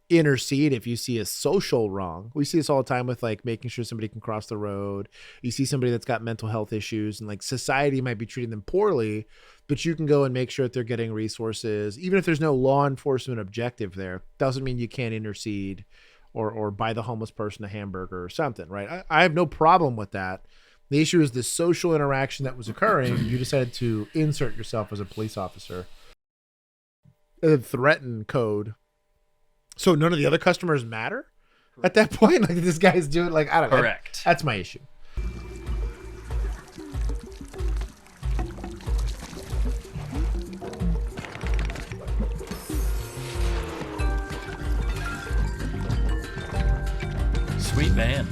intercede if you see a social wrong. We see this all the time with like making sure somebody can cross the road. You see somebody that's got mental health issues and like society might be treating them poorly, but you can go and make sure that they're getting resources. Even if there's no law enforcement objective there, doesn't mean you can't intercede or buy the homeless person a hamburger or something, right? I have no problem with that. The issue is the social interaction that was occurring. You decided to insert yourself as a police officer. Threaten code. So none of the other customers matter at that point? Like this guy's doing like, I don't know. Correct. That's my issue. Sweet van.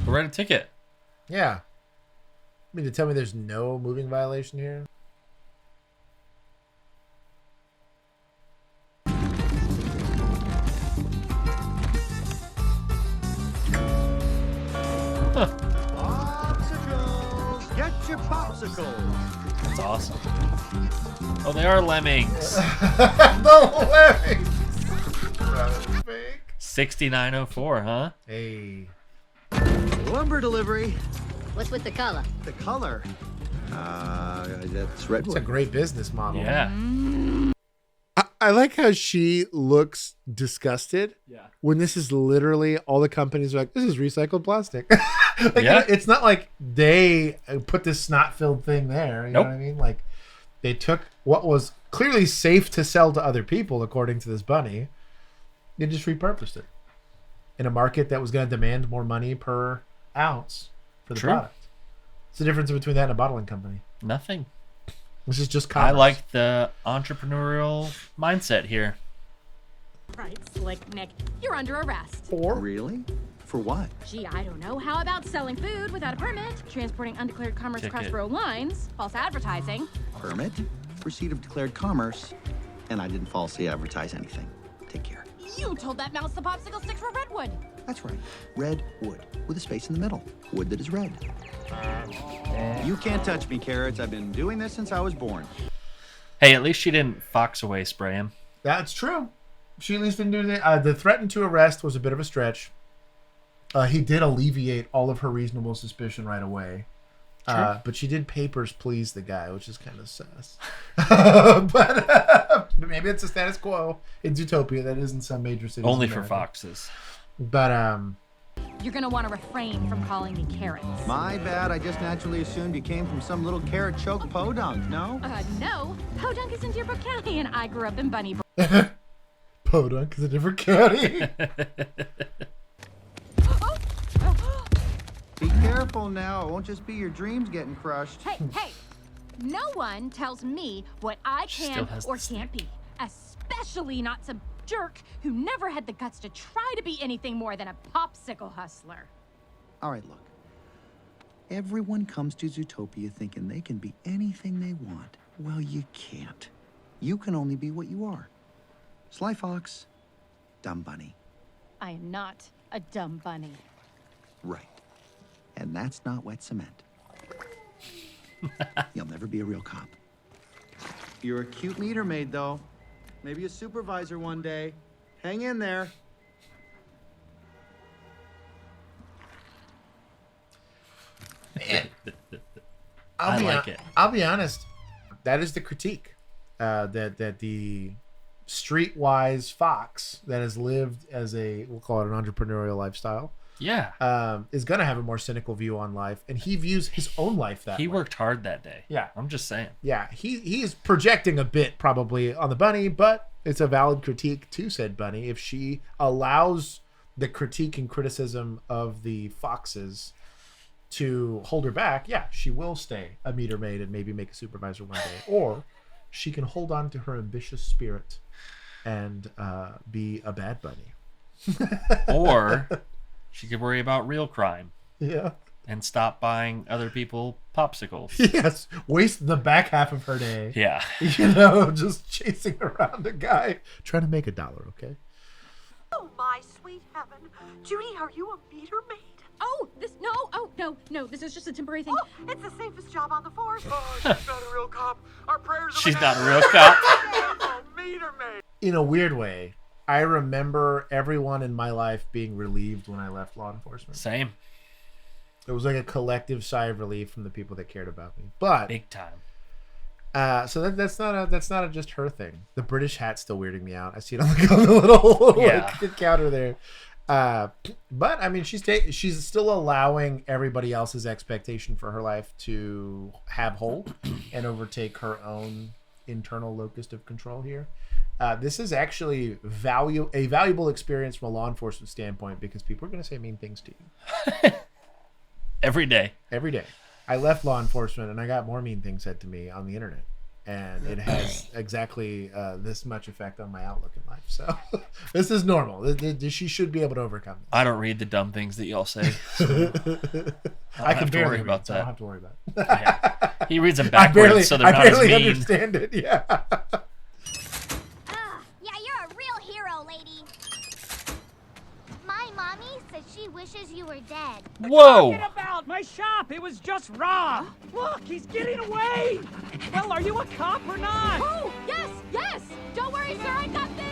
Write a ticket. Yeah. I mean, to tell me there's no moving violation here? Popsicles! Get your popsicles! That's awesome. Oh, they are lemmings. The lemmings! 6904, huh? Hey. Lumber delivery. What's with the color? The color? That's redwood. It's a great business model. Yeah. I like how she looks disgusted. Yeah. When this is literally all the companies are like, this is recycled plastic. Like, Yeah. It's not like they put this snot-filled thing there. You know what I mean? Like, they took what was clearly safe to sell to other people, according to this bunny. They just repurposed it in a market that was going to demand more money per ounce for the product. What's the difference between that and a bottling company? Nothing. This is just commerce. I like the entrepreneurial mindset here. Right, Slick Nick. You're under arrest. Really? For what? Gee, I don't know. How about selling food without a permit, transporting undeclared commerce across Ticket. road lines, false advertising? Permit? Receipt of declared commerce. And I didn't falsely advertise anything. Take care. You told that mouse the popsicle sticks were redwood. That's right. Red wood with a space in the middle. Wood that is red. You can't touch me, Carrots. I've been doing this since I was born. Hey, at least she didn't fox away spray him. That's true. She at least didn't do that. The threaten to arrest was a bit of a stretch. He did alleviate all of her reasonable suspicion right away. But she did papers please the guy, which is kind of sus. But maybe it's a status quo in Zootopia that isn't some major city. Only for foxes. But You're gonna want to refrain from calling me Carrots. My bad. I just naturally assumed you came from some little carrot choke podunk, no? No. Podunk is in Deerbrook County, and I grew up in Bunny. Podunk is a different county. Be careful now. It won't just be your dreams getting crushed. Hey! No one tells me what I can or can't be. Especially not some jerk who never had the guts to try to be anything more than a popsicle hustler. All right, look. Everyone comes to Zootopia thinking they can be anything they want. Well, you can't. You can only be what you are. Sly Fox, Dumb Bunny. I am not a dumb bunny. Right. And that's not wet cement. You'll never be a real cop. You're a cute meter maid, though. Maybe a supervisor one day. Hang in there. Man. I like it. I'll be honest. That is the critique. That the streetwise fox that has lived as we'll call it an entrepreneurial lifestyle. Yeah. Is going to have a more cynical view on life. And he views his own life that way. He worked hard that day. Yeah. I'm just saying. Yeah. He is projecting a bit probably on the bunny, but it's a valid critique to said bunny. If she allows the critique and criticism of the foxes to hold her back, yeah, she will stay a meter maid and maybe make a supervisor one day. Or she can hold on to her ambitious spirit and be a bad bunny. Or she could worry about real crime. Yeah. And stop buying other people popsicles. Yes. Waste the back half of her day. Yeah. Just chasing around a guy trying to make $1, okay? Oh, my sweet heaven. Judy, are you a meter maid? Oh, this, no, oh, no, this is just a temporary thing. Oh, it's the safest job on the force. Oh, she's not a real cop. Our prayers are She's not a real cop. In a weird way, I remember everyone in my life being relieved when I left law enforcement. Same. It was like a collective sigh of relief from the people that cared about me. But big time. So that's not a just her thing. The British hat's still weirding me out. I see it on the little like, counter there. But I mean, she's still allowing everybody else's expectation for her life to have hold and overtake her own internal locus of control here. This is actually a valuable experience from a law enforcement standpoint because people are going to say mean things to you. Every day. I left law enforcement and I got more mean things said to me on the internet. And it has exactly this much effect on my outlook in life. So this is normal. She should be able to overcome this. I don't read the dumb things that y'all say. So I don't have to worry about that. I don't have to worry about it. Yeah. He reads them backwards, so they're not as mean. I barely understand it, yeah. Yeah, you're a real hero, lady. My mommy says she wishes you were dead. Whoa! What about my shop? It was just robbed. Look, he's getting away. Well, are you a cop or not? Oh, yes. Don't worry, sir, I got this.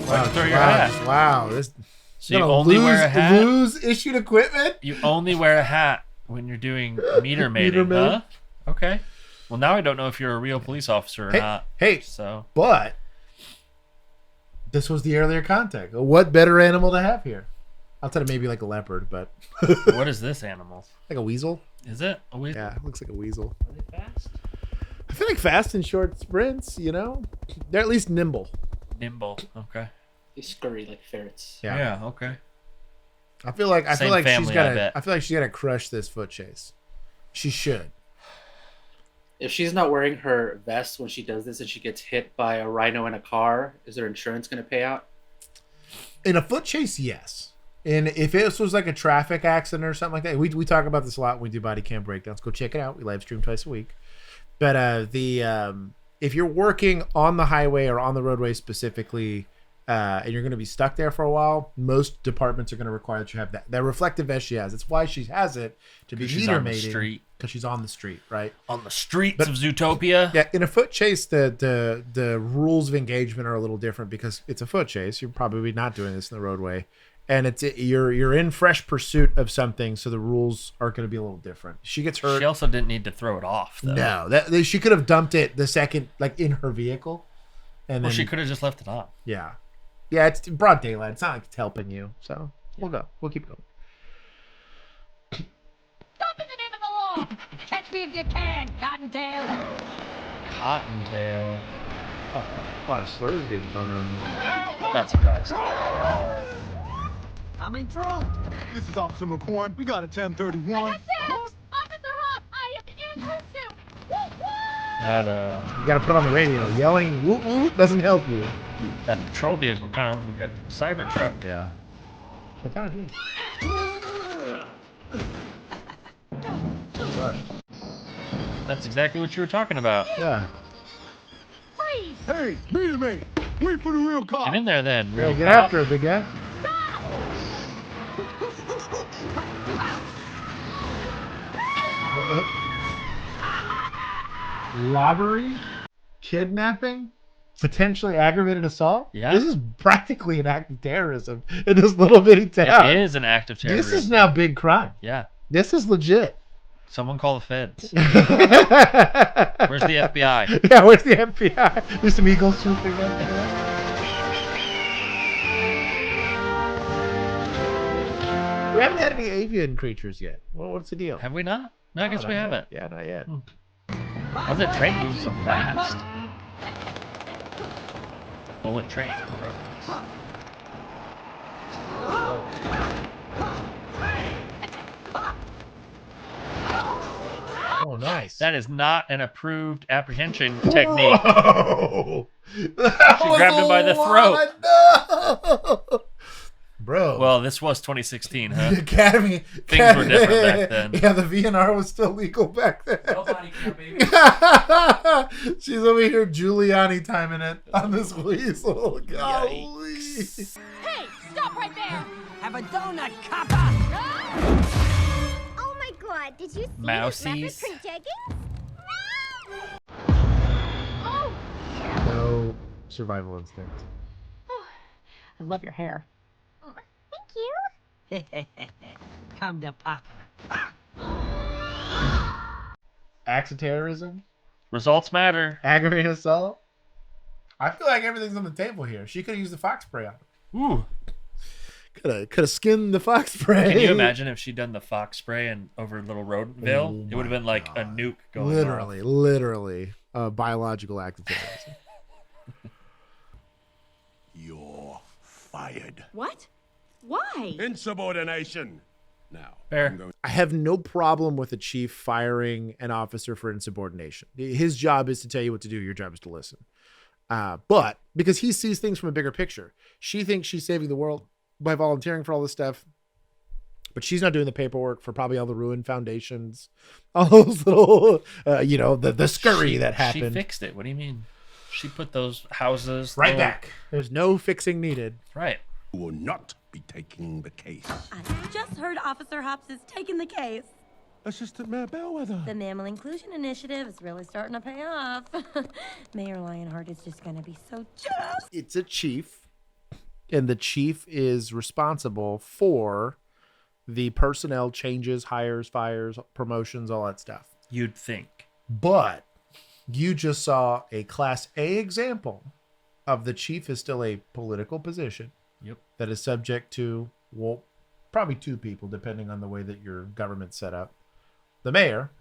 Why'd you throw your hat? Wow, this. So you only wear a hat? Lose issued equipment? You only wear a hat when you're doing meter mating, huh? Okay. Well, now I don't know if you're a real police officer or not. Hey, so but this was the earlier contact. What better animal to have here? Outside of maybe like a leopard, but what is this animal? Like a weasel? Is it a weasel? Yeah, it looks like a weasel. Are they fast? I feel like fast and short sprints, you know? They're at least nimble. Nimble, okay. They scurry like ferrets. Yeah, okay. I feel like family, I feel like she's gotta crush this foot chase. She should. If she's not wearing her vest when she does this and she gets hit by a rhino in a car, is her insurance going to pay out? In a foot chase, yes. And if this was like a traffic accident or something like that, we talk about this a lot when we do body cam breakdowns. Go check it out. We live stream twice a week. But if you're working on the highway or on the roadway specifically, and you're going to be stuck there for a while, most departments are going to require that you have that reflective vest she has. It's why she has it to be meter mating. Because she's on the street, right? On the streets of Zootopia. Yeah, in a foot chase, the rules of engagement are a little different because it's a foot chase. You're probably not doing this in the roadway, and you're in fresh pursuit of something, so the rules are going to be a little different. She gets hurt. She also didn't need to throw it off, though. No, she could have dumped it the second, like in her vehicle, and then she could have just left it on. Yeah, it's broad daylight. It's not like it's helping you, so we'll go. We'll keep going. Stop in the name of the law! Catch me if you can, Cottontail! Cottontail. Oh, a lot of slurs getting thrown around. Not surprised. I'm in trouble. This is Officer McCorn. We got a 1031. Officer Huff, I am in pursuit! You gotta put on the radio. Yelling "woo woo" doesn't help you. That patrol vehicle kind of got cyber truck. Yeah. What kind of thing? That's exactly what you were talking about. Yeah. Freeze! Hey, meet me. Wait for the real cop. Get in there then. Real get after it, big guy. Robbery, kidnapping, potentially aggravated assault. Yeah, this is practically an act of terrorism in this little bitty town. It is an act of terrorism. This is now big crime. Yeah, this is legit. Someone call the feds. Where's the FBI? Yeah, where's the FBI? There's some eagles swooping up. We haven't had any avian creatures yet. Well, what's the deal? Have we not? No, I guess we haven't. Yeah, not yet. Why does the train move so fast? Bullet train. Oh, nice. That is not an approved apprehension technique. Whoa. She grabbed him by the throat. No. Bro. Well, this was 2016, huh? The Academy. Things were different back then. Yeah, the VNR was still legal back then. Nobody can, baby. She's over here Giuliani timing it on this weasel. Golly. Hey, stop right there! Have a donut, copper! Oh my god, did you see Mousies. this leopard print jeggings? No survival instinct. I love your hair. Thank you. Come to Papa. Acts of terrorism? Results matter. Aggravated assault? I feel like everything's on the table here. She could have used the fox spray on him. Ooh. Could have skinned the fox spray. Can you imagine if she'd done the fox spray and over Little Rodintville? It would have been like a nuke going Literally a biological act of terrorism. You're fired. What? Why? Insubordination. Now, Fair. I have no problem with a chief firing an officer for insubordination. His job is to tell you what to do. Your job is to listen. But because he sees things from a bigger picture, she thinks she's saving the world by volunteering for all this stuff. But she's not doing the paperwork for probably all the ruined foundations, all those little, the scurry that happened. She fixed it. What do you mean? She put those houses right back. There's no fixing needed. Right. You will not be taking the case. I just heard Officer Hops is taking the case. Assistant Mayor Bellweather. The Mammal Inclusion Initiative is really starting to pay off. Mayor Lionheart is just going to be so just. It's a chief, and the chief is responsible for the personnel changes, hires, fires, promotions, all that stuff. You'd think. But you just saw a Class A example of the chief is still a political position. Yep. That is subject to, well, probably two people, depending on the way that your government's set up. The mayor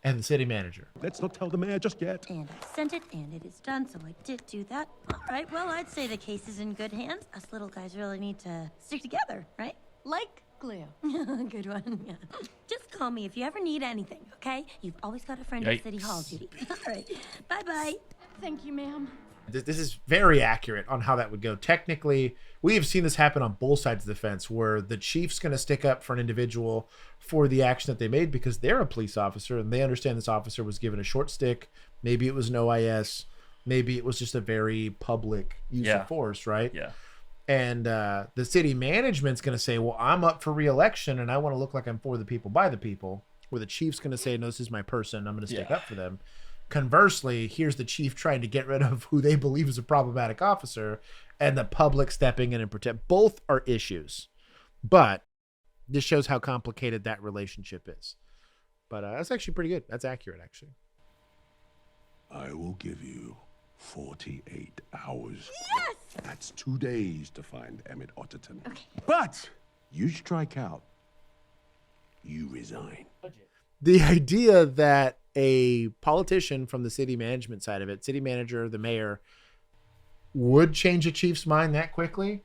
and the city manager. Let's not tell the mayor just yet. And I sent it, and it is done, so I did do that. All right, well, I'd say the case is in good hands. Us little guys really need to stick together, right? Like glue. Good one, yeah. Just call me if you ever need anything, okay? You've always got a friend at City Hall, Judy. All right, bye-bye. Thank you, ma'am. This is very accurate on how that would go. Technically, we have seen this happen on both sides of the fence, where the chief's going to stick up for an individual for the action that they made because they're a police officer and they understand this officer was given a short stick. Maybe it was an OIS. Maybe it was just a very public use of force, right? Yeah. And the city management's going to say, well, I'm up for re-election and I want to look like I'm for the people, by the people. Where the chief's going to say, no, this is my person. I'm going to stick up for them. Conversely, here's the chief trying to get rid of who they believe is a problematic officer and the public stepping in and protect. Both are issues, but this shows how complicated that relationship is. But that's actually pretty good. That's accurate, actually. I will give you 48 hours. Yes! That's 2 days to find Emmett Otterton. Okay. But you strike out, you resign. The idea that a politician from the city management side of it, city manager, the mayor, would change a chief's mind that quickly,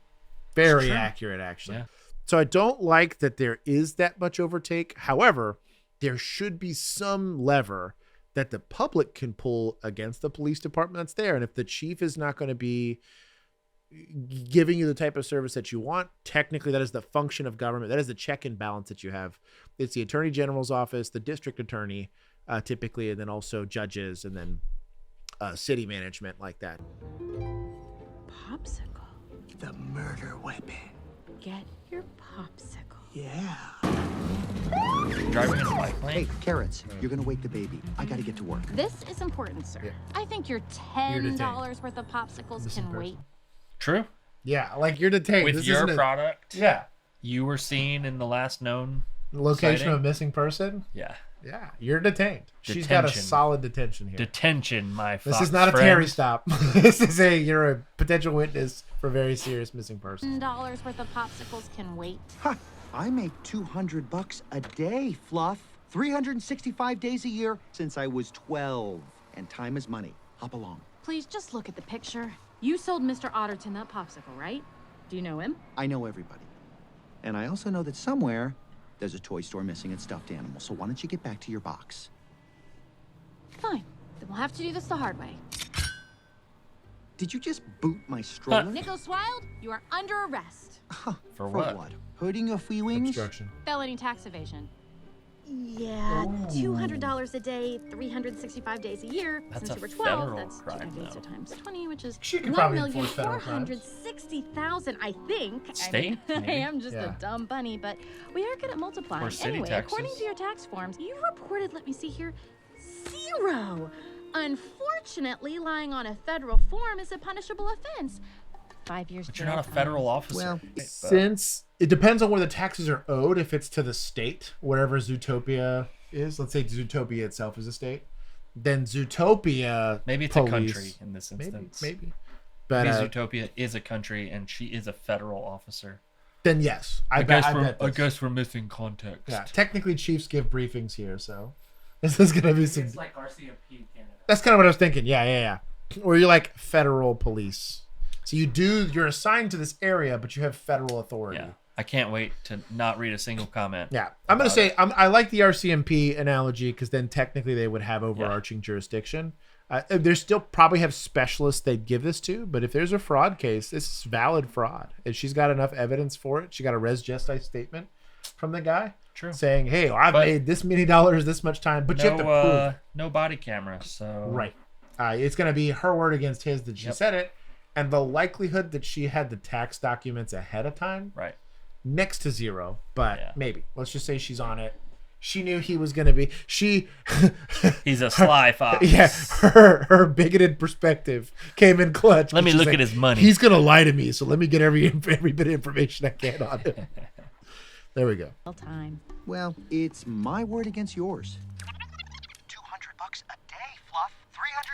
very accurate, actually. Yeah. So I don't like that there is that much overtake. However, there should be some lever that the public can pull against the police department that's there. And if the chief is not going to be giving you the type of service that you want, technically that is the function of government. That is the check and balance that you have. It's the attorney general's office, the district attorney, typically, and then also judges, and then city management like that. Popsicle. The murder weapon. Get your popsicle. Yeah. Driving in a bike lane. Hey, carrots, you're gonna wake the baby. I gotta get to work. This is important, sir. Yeah. I think your $10 worth of popsicles can wait. True. Yeah, like you're detained. With This your isn't product. Yeah. You were seen in the last known Location sighting. of a missing person? Yeah. Yeah, you're detained. She's got a solid detention here. Detention, my This is not a Terry stop. This is you're a potential witness for a very serious missing person. $10 worth of popsicles can wait. Ha! I make $200 a day, Fluff. 365 days a year since I was 12. And time is money. Hop along. Please just look at the picture. You sold Mr. Otterton that popsicle, right? Do you know him? I know everybody. And I also know that somewhere there's a toy store missing its stuffed animal. So why don't you get back to your box? Fine. Then we'll have to do this the hard way. Did you just boot my stroller? Nicholas Wilde, you are under arrest. For what? Hurting your free wings? Obstruction. Felony tax evasion. Yeah, $200 a day, 365 days a year. That's Since a you were 12, federal that's crime, 2 days though. times 20, which is She could probably enforce federal 1,460,000, I think. State, I mean, I maybe? am just Yeah. a dumb bunny, but we are good at multiplying. Or city Anyway, taxes. according to your tax forms, you reported, let me see here, 0. Unfortunately, lying on a federal form is a punishable offense. 5 years But jail you're not a time. federal officer. Well, Since it depends on where the taxes are owed, if it's to the state, wherever Zootopia is, let's say Zootopia itself is a state, then Zootopia Maybe it's police, a country in this instance. Maybe. But Maybe Zootopia is a country and she is a federal officer. then yes, I guess we're we're missing context. Yeah, technically Chiefs give briefings here, so this is gonna be some. It's like RCMP Canada. That's kind of what I was thinking. Yeah. Or you're like federal police. So you're assigned to this area, but you have federal authority. Yeah. I can't wait to not read a single comment. Yeah, I'm gonna say I like the RCMP analogy because then technically they would have overarching jurisdiction. They still probably have specialists they'd give this to, but if there's a fraud case, this is valid fraud. If she's got enough evidence for it, she got a res gesti statement from the guy saying, "Hey, I've made this many dollars, this much time," but you have to prove no body camera, so right. It's gonna be her word against his that she said it, and the likelihood that she had the tax documents ahead of time, right, next to 0, but maybe. Let's just say she's on it. She knew he was gonna be. He's a sly fox. Yeah, her bigoted perspective came in clutch. Let me She's look like, at his money. He's gonna lie to me, so let me get every bit of information I can on him. There we go. Time. Well, it's my word against yours. $200 a day, Fluff.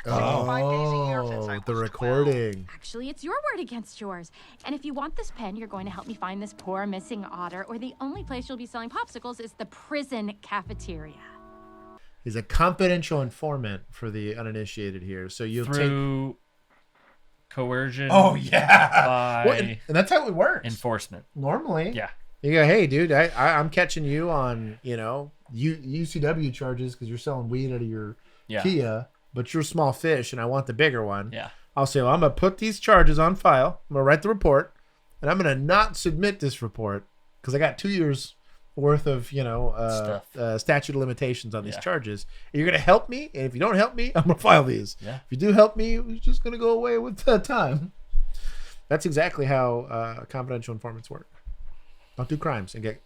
365 days a year since I was The recording. Actually, it's your word against yours. And if you want this pen, you're going to help me find this poor missing otter, or the only place you'll be selling popsicles is the prison cafeteria. He's a confidential informant for the uninitiated here. So you'll through coercion. Oh yeah, by and that's how it works. Enforcement. Normally, yeah. You go, hey, dude, I'm catching you on UCW charges because you're selling weed out of your Kia, but you're a small fish, and I want the bigger one. Yeah. I'll say, well, I'm gonna put these charges on file. I'm gonna write the report, and I'm gonna not submit this report because I got 2 years worth of statute of limitations on these charges. And you're gonna help me, and if you don't help me, I'm gonna file these. Yeah. If you do help me, it's just gonna go away with time. That's exactly how confidential informants work. Don't do crimes and get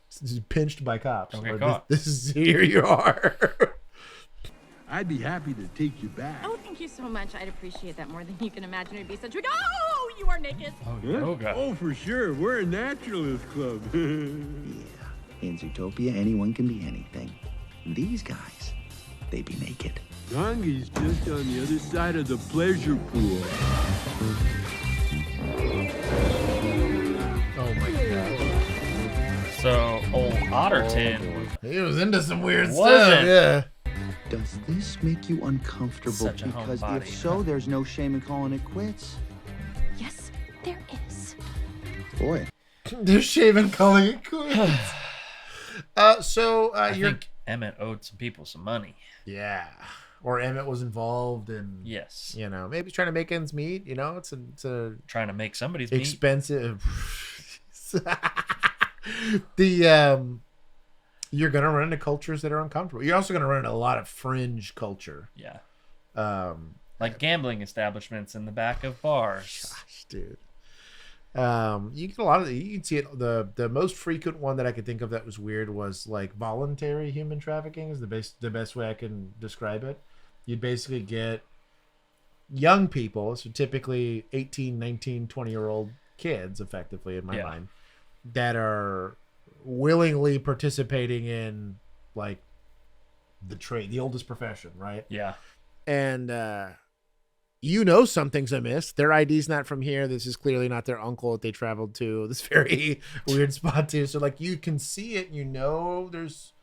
pinched by cops. Don't get caught. This is here you are. I'd be happy to take you back. Oh, thank you so much. I'd appreciate that more than you can imagine. It'd be such a... Oh, you are naked. Oh, for sure. We're a naturalist club. In Zootopia, anyone can be anything. These guys, they be naked. Dongi's just on the other side of the pleasure pool. Oh my god. So old Otterton, he was into some weird wasn't. stuff. Yeah. Does this make you uncomfortable? Such a Because homebody. if so, there's no shame in calling it quits. Yes, there is. Boy. They're shaving calling it quits. I think Emmett owed some people some money. Yeah. Or Emmett was involved in Yes. Maybe he's trying to make ends meet. It's a Trying to make somebody's expensive. You're gonna run into cultures that are uncomfortable. You're also gonna run into a lot of fringe culture. Yeah. Like gambling establishments in the back of bars. Gosh, dude. You get a lot of you can see it. The most frequent one that I could think of that was weird was like voluntary human trafficking is the best way I can describe it. You'd basically get young people, so typically 18, 19, 20-year-old kids, effectively in my mind, that are willingly participating in like the trade, the oldest profession, right? Yeah. And something's amiss. Their ID's not from here. This is clearly not their uncle that they traveled to this very weird spot to. So like you can see it, there's,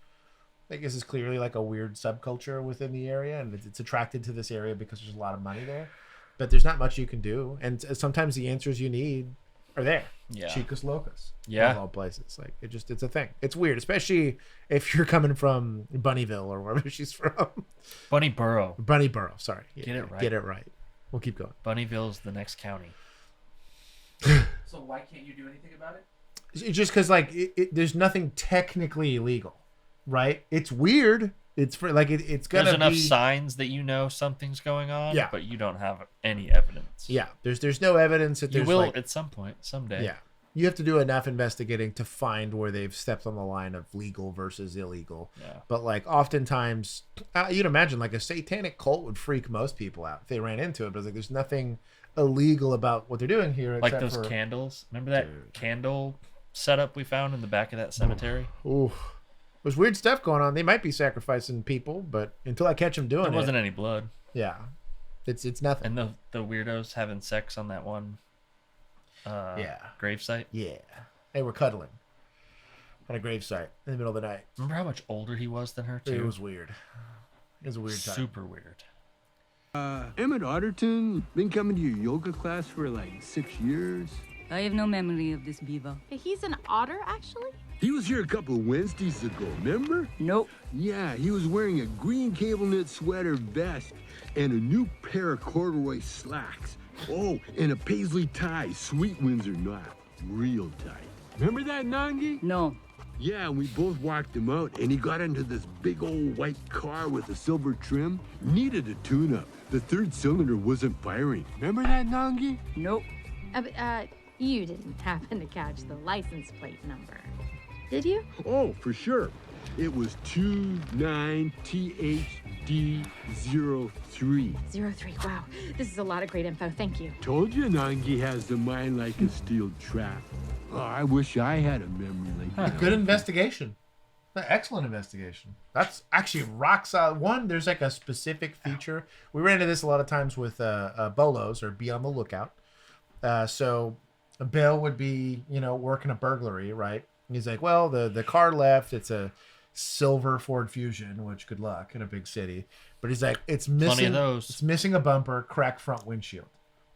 I guess it's clearly like a weird subculture within the area, and it's attracted to this area because there's a lot of money there. But there's not much you can do, and sometimes the answers you need are there. Yeah. Chicos locus. Yeah. Of all places. Like it's a thing. It's weird, especially if you're coming from Bunnyville or wherever she's from. Bunnyboro. Sorry. Get it right. Get it right. We'll keep going. Bunnyville's the next county. So why can't you do anything about it? It's just because like there's nothing technically illegal. right? It's weird. It's for like it's gonna There's enough be... signs that you know something's going on, Yeah. but you don't have any evidence. Yeah, there's no evidence that You there's will like... at some point, someday. Yeah. You have to do enough investigating to find where they've stepped on the line of legal versus illegal. Yeah. But like oftentimes, you'd imagine like a satanic cult would freak most people out if they ran into it. But it's like there's nothing illegal about what they're doing here. Like except those for... candles. Remember that candle setup we found in the back of that cemetery? Ooh. There's weird stuff going on. They might be sacrificing people, but until I catch them doing it... There wasn't any blood. Yeah. It's nothing. And the weirdos having sex on that one gravesite. Yeah. They were cuddling on a gravesite in the middle of the night. Remember how much older he was than her, too? It was weird. It was a weird time. Super weird. Emmett Otterton, been coming to your yoga class for like 6 years. I have no memory of this beaver. He's an otter, actually? He was here a couple of Wednesdays ago, remember? Nope. Yeah, he was wearing a green cable knit sweater vest and a new pair of corduroy slacks. Oh, and a paisley tie, sweet Windsor knot, real tight. Remember that, Nangi? No. Yeah, we both walked him out, and he got into this big old white car with a silver trim. Needed a tune-up. The third cylinder wasn't firing. Remember that, Nangi? Nope. You didn't happen to catch the license plate number, did you? Oh, for sure. It was 29THD03. 03. Wow. This is a lot of great info. Thank you. Told you Nangi has a mind like a steel trap. Oh, I wish I had a memory like that. Good investigation. Excellent investigation. That's actually rock solid. One, there's like a specific feature. We ran into this a lot of times with bolos or be on the lookout. So Bill would be, working a burglary, right? And he's like, well, the car left. It's a silver Ford Fusion, which good luck in a big city. But he's like, it's missing. Plenty of those. It's missing a bumper, cracked front windshield.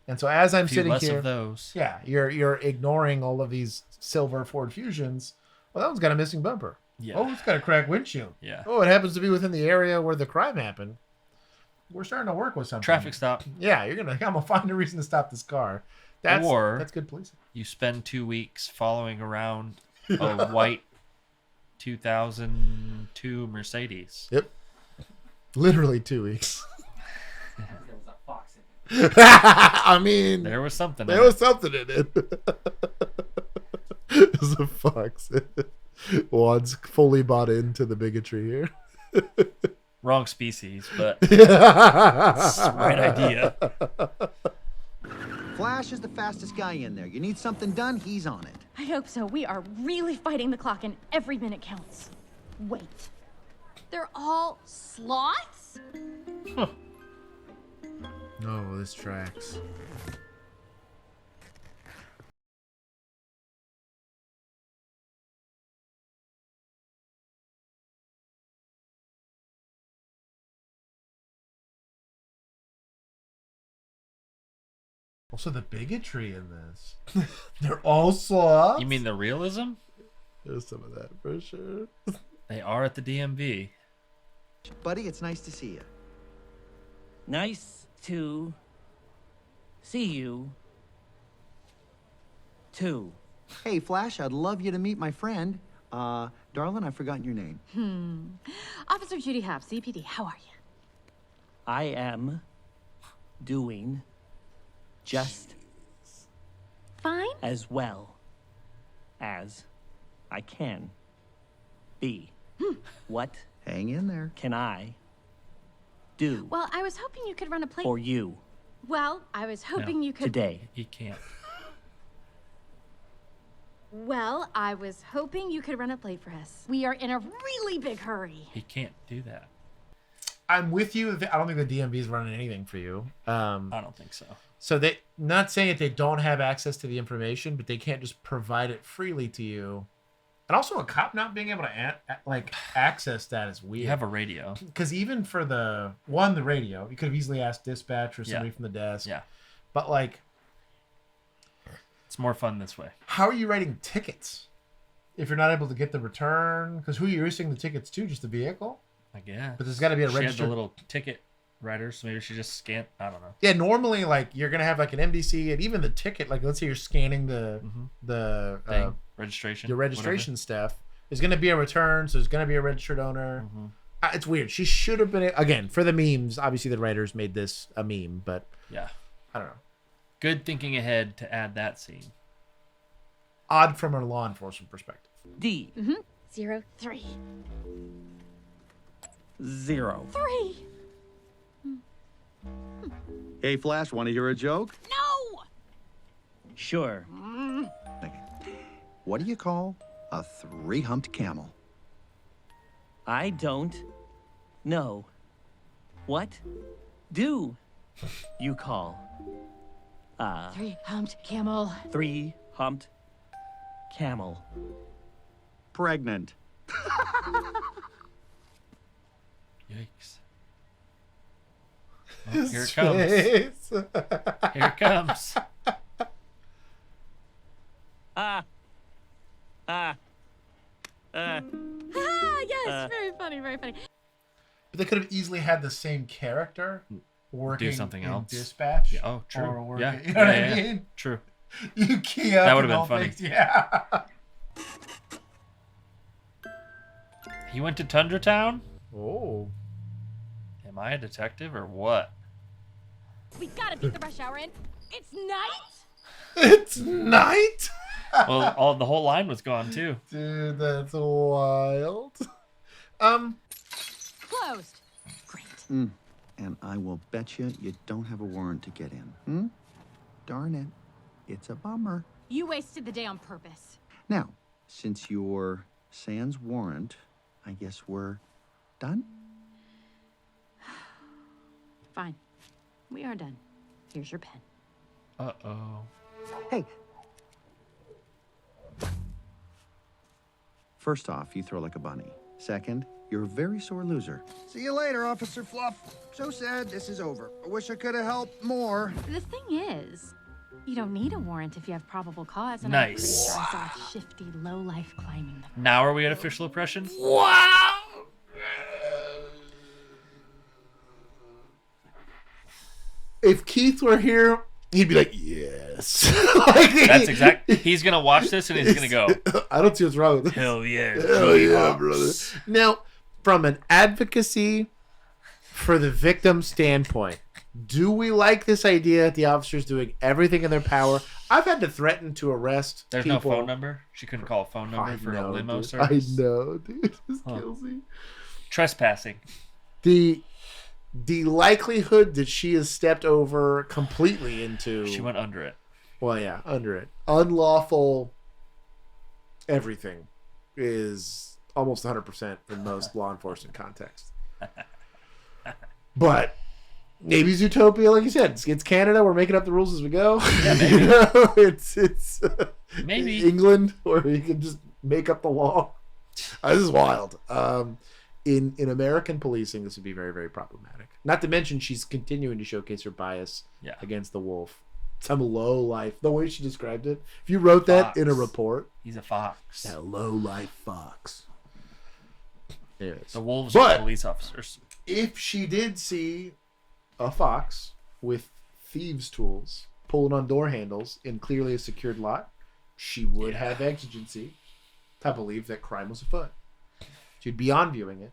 And so as I'm sitting less here, of those. yeah, you're ignoring all of these silver Ford Fusions. Well, that one's got a missing bumper. Yeah. Oh, it's got a cracked windshield. Yeah. Oh, it happens to be within the area where the crime happened. We're starting to work with something. Traffic stop. Yeah, I'm gonna find a reason to stop this car. That's good policing. You spend 2 weeks following around a white 2002 Mercedes. Yep. Literally 2 weeks. I mean, there was something. There was something in it. There's a fox. Juan's fully bought into the bigotry here. Wrong species, but it's the right idea. Flash is the fastest guy in there. You need something done, he's on it. I hope so. We are really fighting the clock and every minute counts. Wait. They're all sloths? Huh. No, this tracks. Also, the bigotry in this. They're all sloths. You mean the realism? There's some of that for sure. They are at the DMV. Buddy, it's nice to see you. Nice to see you, too. Hey, Flash, I'd love you to meet my friend. Darling, I've forgotten your name. Officer Judy Hobbs, CPD, how are you? I am doing just fine as well as I can be. What? Hang in there. Can I do Well, I was hoping you could run a plate. for you Well, I was hoping you could. today? He can't. Well, I was hoping you could run a plate for us. We are in a really big hurry. He can't do that. I'm with you. I don't think the DMV is running anything for you. I don't think so. So they not saying that they don't have access to the information, but they can't just provide it freely to you. And also a cop not being able to access that is weird. You have a radio. Because even for the radio, you could have easily asked dispatch or somebody from the desk. Yeah. But like, it's more fun this way. How are you writing tickets if you're not able to get the return? Because who are you issuing the tickets to? Just the vehicle? I guess. But there's got to be a registered. She had the little ticket writer, so maybe she just scanned. I don't know. Yeah, normally like you're gonna have like an MDC and even the ticket. Like let's say you're scanning the registration, your registration whatever. stuff. There's going to be a return, so there's going to be a registered owner. It's weird. She should have been, again, for the memes. Obviously, the writers made this a meme, but yeah, I don't know. Good thinking ahead to add that scene. Odd from a law enforcement perspective. D. 0, 3. 0. 3. Hey, Flash, want to hear a joke? No! Sure. What do you call a three-humped camel? I don't know. What do you call a 3-humped camel? 3-humped camel? Pregnant. Yikes. Oh, here it comes. Here it comes. Yes, very funny, very funny. But they could have easily had the same character working Do something in else. Dispatch. Yeah, oh, true. Or working, Yeah. you know what I Yeah. mean? True. You key up. That would and have all been funny. things- Yeah. He went to Tundra Town? Oh. Am I a detective or what? We gotta beat the rush hour in. It's night? It's night? Well, the whole line was gone too. Dude, that's wild. Closed. And I will bet you don't have a warrant to get in. Darn it. It's a bummer. You wasted the day on purpose. Now, since you're sans warrant, I guess we're done? Fine. We are done. Here's your pen. Uh-oh. Hey. First off, you throw like a bunny. Second, you're a very sore loser. See you later, Officer Fluff. So sad this is over. I wish I could have helped more. The thing is, you don't need a warrant if you have probable cause. And Nice. I'm pretty sure I saw a shifty lowlife climbing the... Now are we at official oppression? Wow! If Keith were here, he'd be like, yes. That's exact. He's going to watch this and he's going to go, I don't see what's wrong with this. hell yeah. Hell yeah, brother. Now, from an advocacy for the victim standpoint, do we like this idea that the officers doing everything in their power? I've had to threaten to arrest There's people. no phone number? She couldn't call a phone number I for know, a limo dude. service? I know, dude. This kills me. Trespassing. The likelihood that she has stepped over completely into... She went under it. Well, yeah, under it. Unlawful everything is almost 100% in most law enforcement contexts. But maybe Zootopia, like you said, it's Canada. We're making up the rules as we go. Yeah, maybe. You know, it's Maybe. England, where you can just make up the law. This is wild. In American policing, this would be very, very problematic. Not to mention, she's continuing to showcase her bias against the wolf. Some low life. The way she described it. If you wrote that in a report, he's a fox. That low life fox. Anyways. The wolves are police officers. If she did see a fox with thieves' tools pulling on door handles in clearly a secured lot, she would have exigency to believe that crime was afoot. She'd be on viewing it.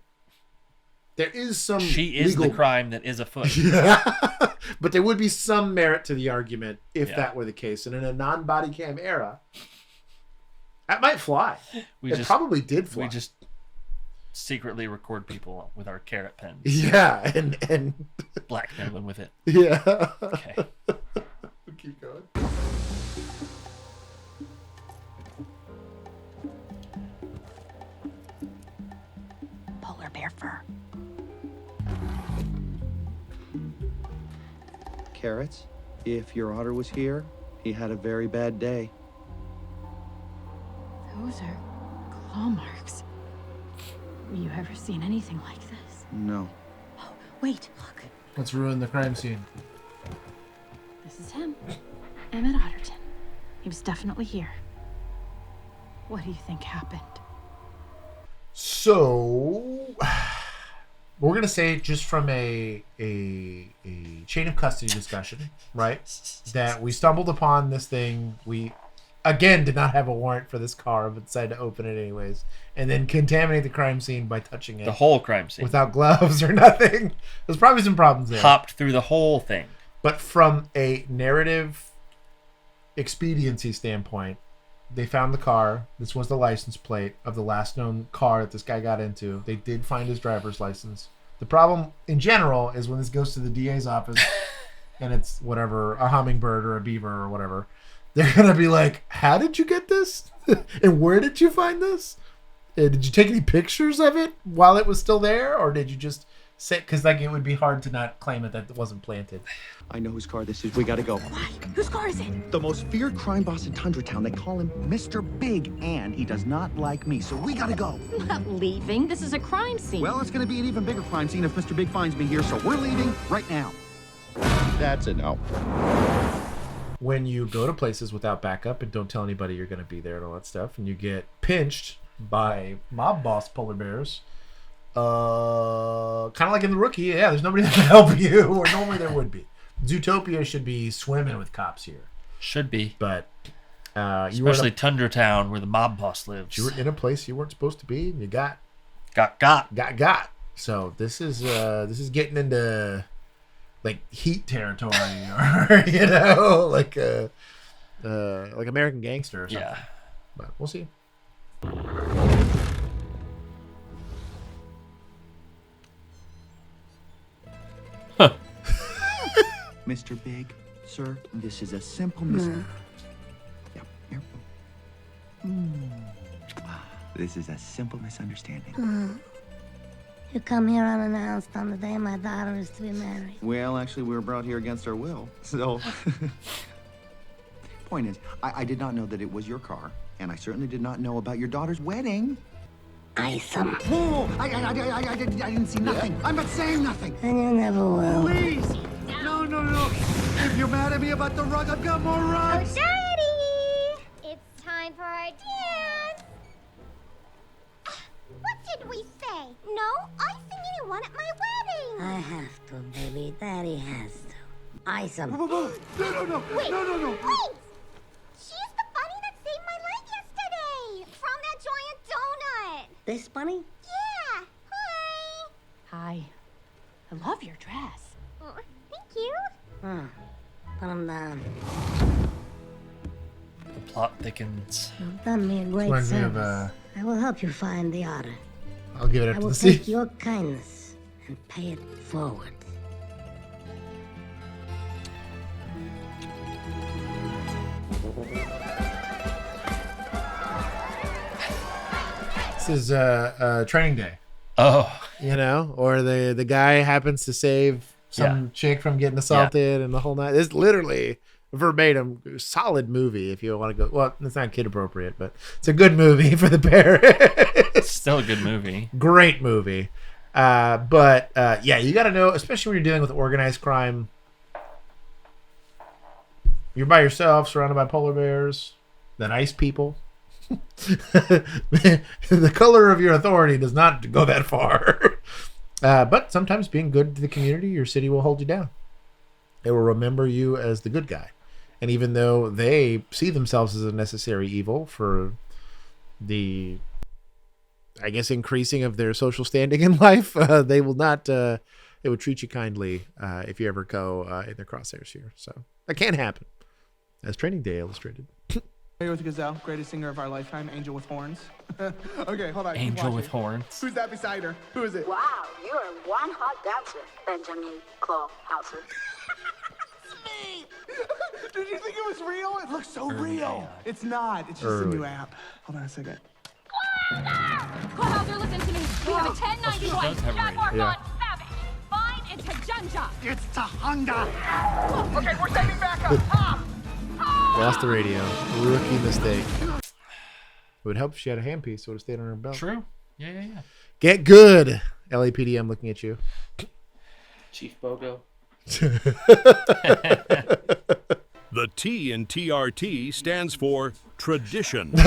There is some She is legal... the crime that is afoot. Yeah. But there would be some merit to the argument if that were the case. And in a non-body cam era, that might fly. It probably did fly. We just secretly record people with our carrot pens. Yeah, and blackmail them with it. Yeah. Okay. Keep going. Polar bear fur. Carrots, if your otter was here, he had a very bad day. Those are claw marks. Have you ever seen anything like this? No. Oh, wait, look. Let's ruin the crime scene. This is him. Emmett Otterton. He was definitely here. What do you think happened? So, we're going to say just from a chain of custody discussion, right? That we stumbled upon this thing. again, did not have a warrant for this car, but decided to open it anyways, and then contaminate the crime scene by touching it. The whole crime scene. Without gloves or nothing. There's probably some problems there. Hopped through the whole thing. But from a narrative expediency standpoint, they found the car. This was the license plate of the last known car that this guy got into. They did find his driver's license. The problem in general is when this goes to the DA's office and it's whatever, a hummingbird or a beaver or whatever, they're going to be like, how did you get this? And where did you find this? Did you take any pictures of it while it was still there? Or did you just sit? Because like, it would be hard to not claim it that it wasn't planted. I know whose car this is. We gotta go. Why? Whose car is it? The most feared crime boss in Tundra Town. They call him Mr. Big, and he does not like me, so we gotta go. I'm not leaving. This is a crime scene. Well, it's gonna be an even bigger crime scene if Mr. Big finds me here, so we're leaving right now. That's a no. When you go to places without backup and don't tell anybody you're going to be there and all that stuff, and you get pinched by mob boss polar bears, kind of like in The Rookie, yeah, there's nobody that can help you, or normally there would be. Zootopia should be swimming with cops here. Should be. But especially Tundra Town, where the mob boss lives. You were in a place you weren't supposed to be, and you got. So this is getting into like Heat territory, or you know, like American Gangster or something. Yeah. But we'll see. Huh. Mr. Big, sir, this is a simple mistake. Yep, here. This is a simple misunderstanding. You come here unannounced on the day my daughter is to be married. Well, actually, we were brought here against our will. So, point is, I did not know that it was your car, and I certainly did not know about your daughter's wedding. Isom. Whoa! I didn't see nothing. I'm not saying nothing. And you never will. Please! No. If you're mad at me about the rug, I've got more rugs. Oh, Daddy! It's time for our dance. What did we say? No icing anyone at my wedding. I have to, baby. Daddy has to. Isom. No. Wait, wait! She's the bunny that saved my life yesterday from that giant donut. This bunny? Yeah. Hi. Hi. I love your dress. Oh, thank you. Put him down. The plot thickens. You've done me a great Reminds me of, service. I will help you find the otter. I'll give it up I to will the sea. take your kindness and pay it forward. This is training day. Oh. You know, or the guy happens to save some chick from getting assaulted and the whole night. It's literally verbatim, solid movie if you want to go. Well, it's not kid appropriate, but it's a good movie for the parents. It's still a good movie. Great movie. But yeah, you got to know, especially when you're dealing with organized crime. You're by yourself, surrounded by polar bears, then ice people. The color of your authority does not go that far. But sometimes being good to the community, your city will hold you down. They will remember you as the good guy. And even though they see themselves as a necessary evil for the, I guess, increasing of their social standing in life, they will not, they would treat you kindly if you ever go in their crosshairs here. So that can happen, as Training Day illustrated. Here with Gazelle, greatest singer of our lifetime, Angel with Horns. Okay, hold on. keep Angel with watching. horns. Who's that beside her? Who is it? Wow, you're one hot dancer, Benjamin Clawhauser. Did you think it was real? It looks so real. It's not. It's just a new app. Hold on a second. Clawhauser, listen to me. We have a 1091 Jaguar Yeah. on Savage. Fine into Junja. It's Tahunga. Okay, we're taking back up. Lost the radio. Rookie mistake. It would help if she had a handpiece, so it would have stayed on her belt. True. Yeah. Get good. LAPD, I'm looking at you. Chief Bogo. The T in TRT stands for tradition. T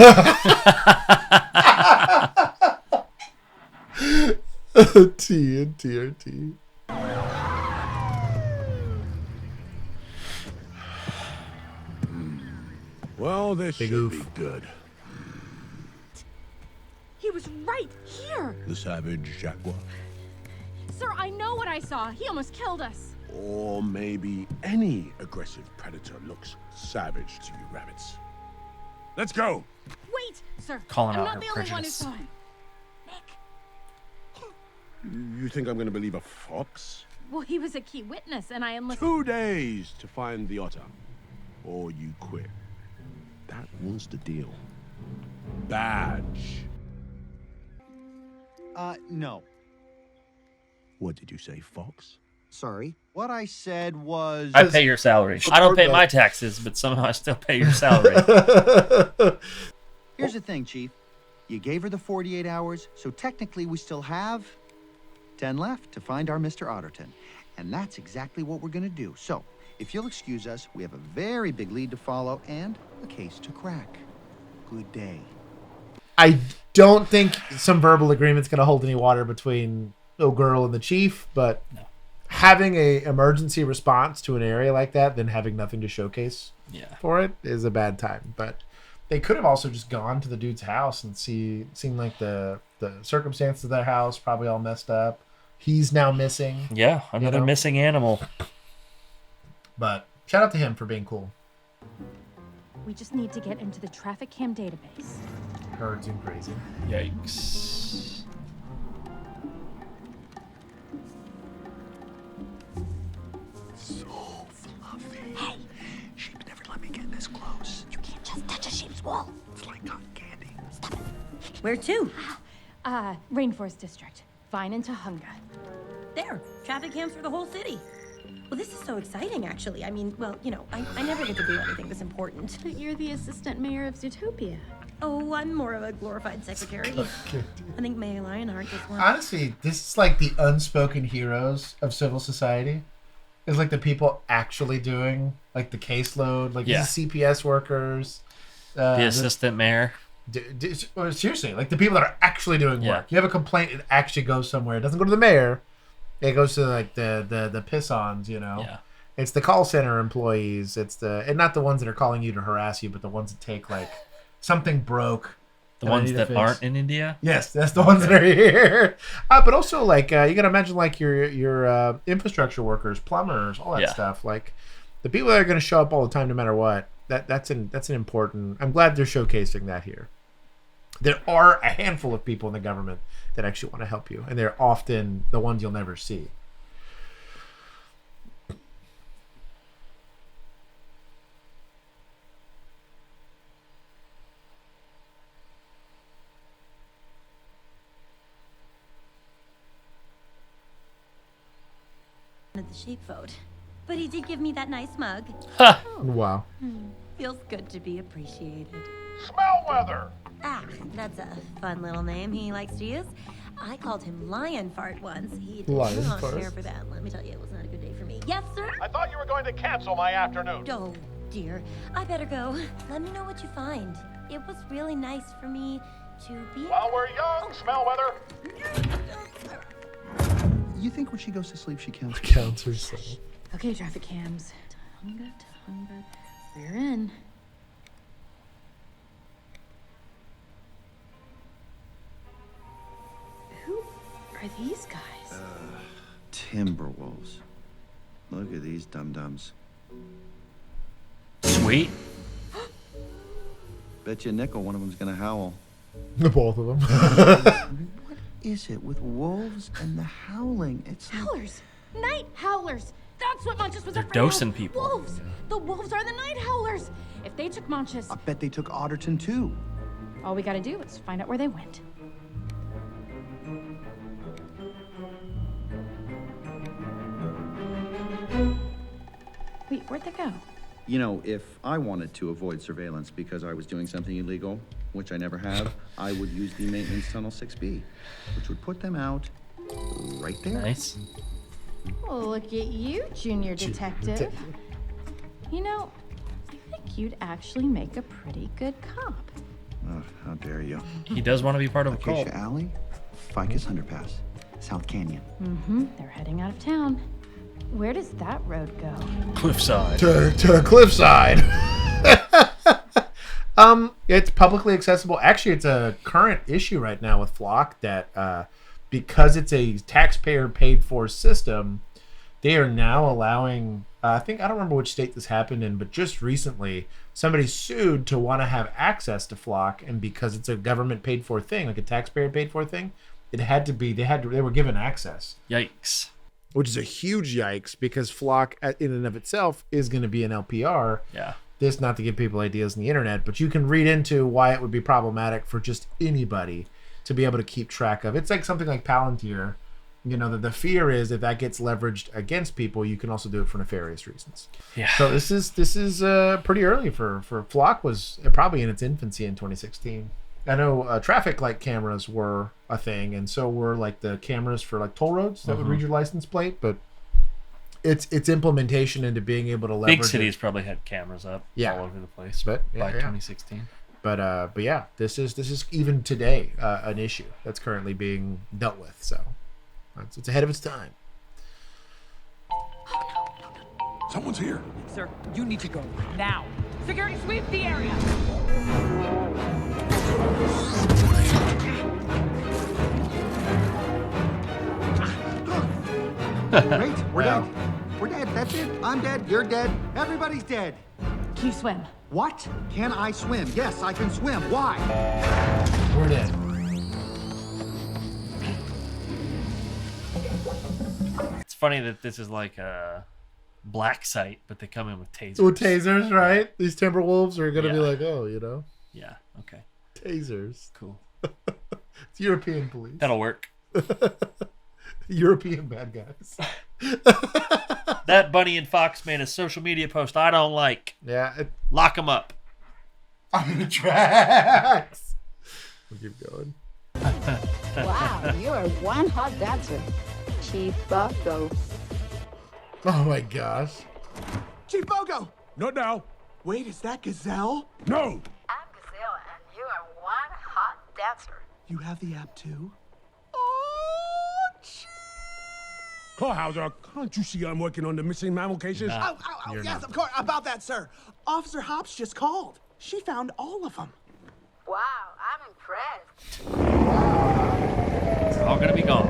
and TRT. Well, this Big should oof. be good. He was right here. The savage jaguar. Sir, I know what I saw. He almost killed us. Or maybe any aggressive predator looks savage to you rabbits. Let's go. Wait, sir. Calling I'm out not her the only one who prejudice. saw him. You think I'm going to believe a fox? Well, he was a key witness, and I enlisted. 2 days to find the otter. Or you quit. That was the deal. Badge. No. What did you say, fox? Sorry. What I said was... I pay your salary. I don't pay my taxes, but somehow I still pay your salary. Here's the thing, Chief. You gave her the 48 hours, so technically we still have 10 left to find our Mr. Otterton. And that's exactly what we're going to do. So, if you'll excuse us, we have a very big lead to follow and a case to crack. Good day. I don't think some verbal agreement's going to hold any water between O'Girl and the chief, but having a emergency response to an area like that, then having nothing to showcase for it is a bad time. But they could have also just gone to the dude's house and seen like the circumstances of their house, probably all messed up. He's now missing. Yeah, another missing animal. But shout out to him for being cool. We just need to get into the traffic cam database. Herds and crazy. Yikes. So fluffy. Hey, sheep never let me get this close. You can't just touch a sheep's wool. It's like cotton candy. Stop it. Where to? Rainforest District. Vine and Tahunga. There. Traffic cams for the whole city. Well, this is so exciting, actually. I mean, well, you know, I never get to do anything this important. But you're the assistant mayor of Zootopia. Oh, I'm more of a glorified secretary. I think Mayor Lionheart just won. Honestly, this is like the unspoken heroes of civil society. It's like the people actually doing like the caseload, like these CPS workers. The assistant mayor. Seriously, like the people that are actually doing work. You have a complaint, it actually goes somewhere. It doesn't go to the mayor. It goes to like the piss-ons, you know. Yeah. It's the call center employees. It's and not the ones that are calling you to harass you, but the ones that take like something broke. The ones that aren't in India? Yes, that's the ones that are here. But also like you gotta imagine like your infrastructure workers, plumbers, all that stuff. Like the people that are gonna show up all the time no matter what. That's an important. I'm glad they're showcasing that here. There are a handful of people in the government that actually want to help you, and they're often the ones you'll never see. The sheepfold. But he did give me that nice mug. Wow. Feels good to be appreciated. Bellweather! Ah, that's a fun little name he likes to use. I called him Lion Fart once. He did Lion not Fart? care for that. Let me tell you, it was not a good day for me. Yes, sir? I thought you were going to cancel my afternoon. Oh, dear. I better go. Let me know what you find. It was really nice for me to be... While we're young, Smellweather. You think when she goes to sleep she counts? Counts herself. Okay, traffic cams. Tahunga. We're in. Who are these guys? Timberwolves. Look at these dum-dums. Sweet. Bet you a nickel one of them's gonna howl. Both of them. What is it with wolves and the howling? It's like... Howlers! Night howlers! That's what Monchus was They're afraid of! dosing people. Wolves! The wolves are the night howlers! If they took Monchus, I bet they took Otterton too. all we gotta do is find out where they went. Wait, where'd they go? You know, if I wanted to avoid surveillance because I was doing something illegal, which I never have, I would use the maintenance tunnel 6B, which would put them out right there. Nice. Oh, look at you, junior detective. You know, I think you'd actually make a pretty good cop. Oh, how dare you. He does want to be part of a cult. Acacia Alley, Ficus Underpass, South Canyon. Mm-hmm, they're heading out of town. Where does that road go? Cliffside. To Cliffside. It's publicly accessible. Actually, it's a current issue right now with Flock that because it's a taxpayer paid for system, they are now allowing, I don't remember which state this happened in, but just recently somebody sued to want to have access to Flock, and because it's a government paid for thing, like a taxpayer paid for thing, they were given access. Yikes. Which is a huge yikes, because Flock in and of itself is going to be an LPR. Yeah. This not to give people ideas on the internet, but you can read into why it would be problematic for just anybody to be able to keep track of. It's like something like Palantir. You know, the fear is if that gets leveraged against people, you can also do it for nefarious reasons. Yeah. So this is pretty early for Flock. Was probably in its infancy in 2016. I know traffic light cameras were a thing, and so were like the cameras for like toll roads that would read your license plate. But its implementation into being able to leverage big cities probably had cameras up all over the place. But by 2016. But yeah, this is even today an issue that's currently being dealt with. So it's ahead of its time. Someone's here. Sir, you need to go now. Security, sweep the area. Great, we're dead. We're dead. That's it. I'm dead. You're dead. Everybody's dead. Can you swim? What? Can I swim? Yes, I can swim. Why? We're dead. It's funny that this is like a black site, but they come in with tasers. With tasers, right? These Timberwolves are going to be like, oh, you know. Yeah, okay. Tasers. Cool. It's European police. That'll work. European bad guys. That Bunny and Fox made a social media post I don't like. Yeah. Lock them up. I'm in the tracks. We'll keep going. Wow, you are one hot dancer. Chief Bogo. Oh my gosh. Chief Bogo! Not now. Wait, is that Gazelle? No. I'm Gazelle, and you are one hot dancer. You have the app too? Clawhauser, can't you see I'm working on the missing mammal cases? Oh, yes, of course. About that, sir. Officer Hops just called. She found all of them. Wow, I'm impressed. It's all going to be gone.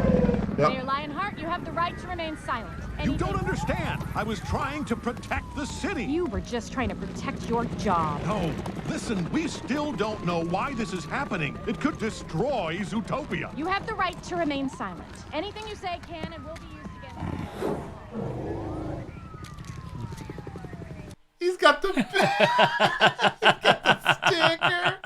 Mayor Lionheart, you have the right to remain silent. You don't understand. I was trying to protect the city. You were just trying to protect your job. No, listen, we still don't know why this is happening. It could destroy Zootopia. You have the right to remain silent. Anything you say can and will be used against you. He's got the sticker.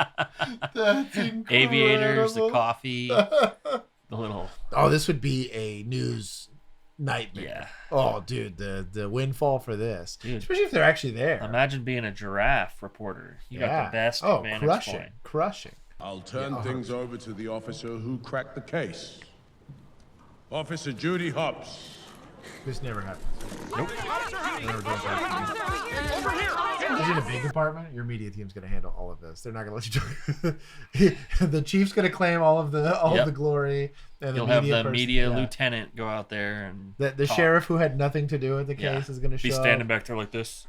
That's incredible. Aviators, the coffee, the little. Oh, this would be a news nightmare. Yeah. Oh, dude, the windfall for this, dude, especially if they're actually there. Imagine being a giraffe reporter. You got the best vantage point. Crushing. I'll turn things over to the officer who cracked the case. Officer Judy Hobbs. This never happens. Nope. Never does that. Is it a big department? Your media team's going to handle all of this. They're not going to let you do The chief's going to claim all of the glory. And You'll have the media lieutenant go out there and the sheriff who had nothing to do with the case is going to show. Be standing back there like this.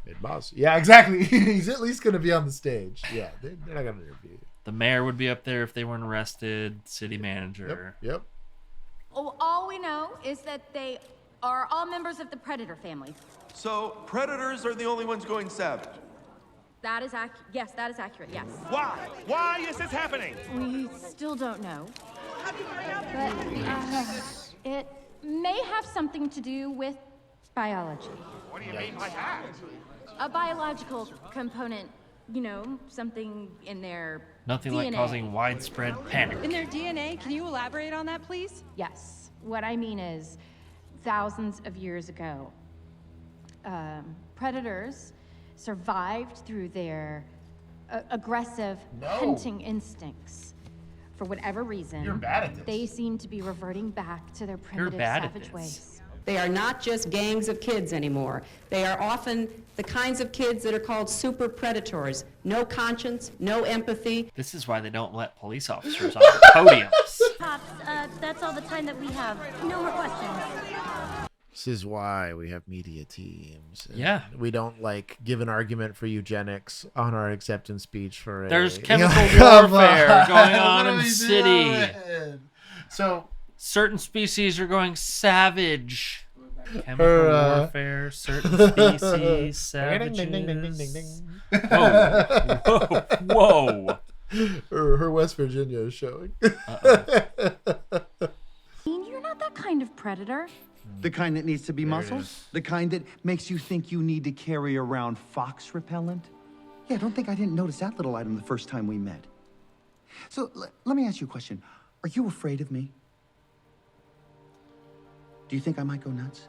Yeah, exactly. He's at least going to be on the stage. Yeah, they're not going to interview you. The mayor would be up there if they weren't arrested. City manager. Yep. Oh, all we know is that they are all members of the Predator family. So, predators are the only ones going savage? That is accurate. Yes, that is accurate, yes. Why? Why is this happening? We still don't know. But it may have something to do with biology. What do you mean by that? A biological component, you know, something in their Nothing DNA. like causing widespread panic. In their DNA, can you elaborate on that, please? Yes. What I mean is, thousands of years ago, predators survived through their aggressive hunting instincts. For whatever reason, You're bad at this. They seem to be reverting back to their primitive savage ways. They are not just gangs of kids anymore. They are often the kinds of kids that are called super predators. No conscience, no empathy. This is why they don't let police officers on the podiums. Pops, that's all the time that we have. No more questions. This is why we have media teams. Yeah. We don't like give an argument for eugenics on our acceptance speech for There's a chemical warfare going on in the city. So certain species are going savage. Chemical warfare, certain species, savages. Whoa. Her West Virginia is showing. You're not that kind of predator. The kind that needs to be There it muscled? is. The kind that makes you think you need to carry around fox repellent? Yeah, don't think I didn't notice that little item the first time we met. So, let me ask you a question. Are you afraid of me? Do you think I might go nuts?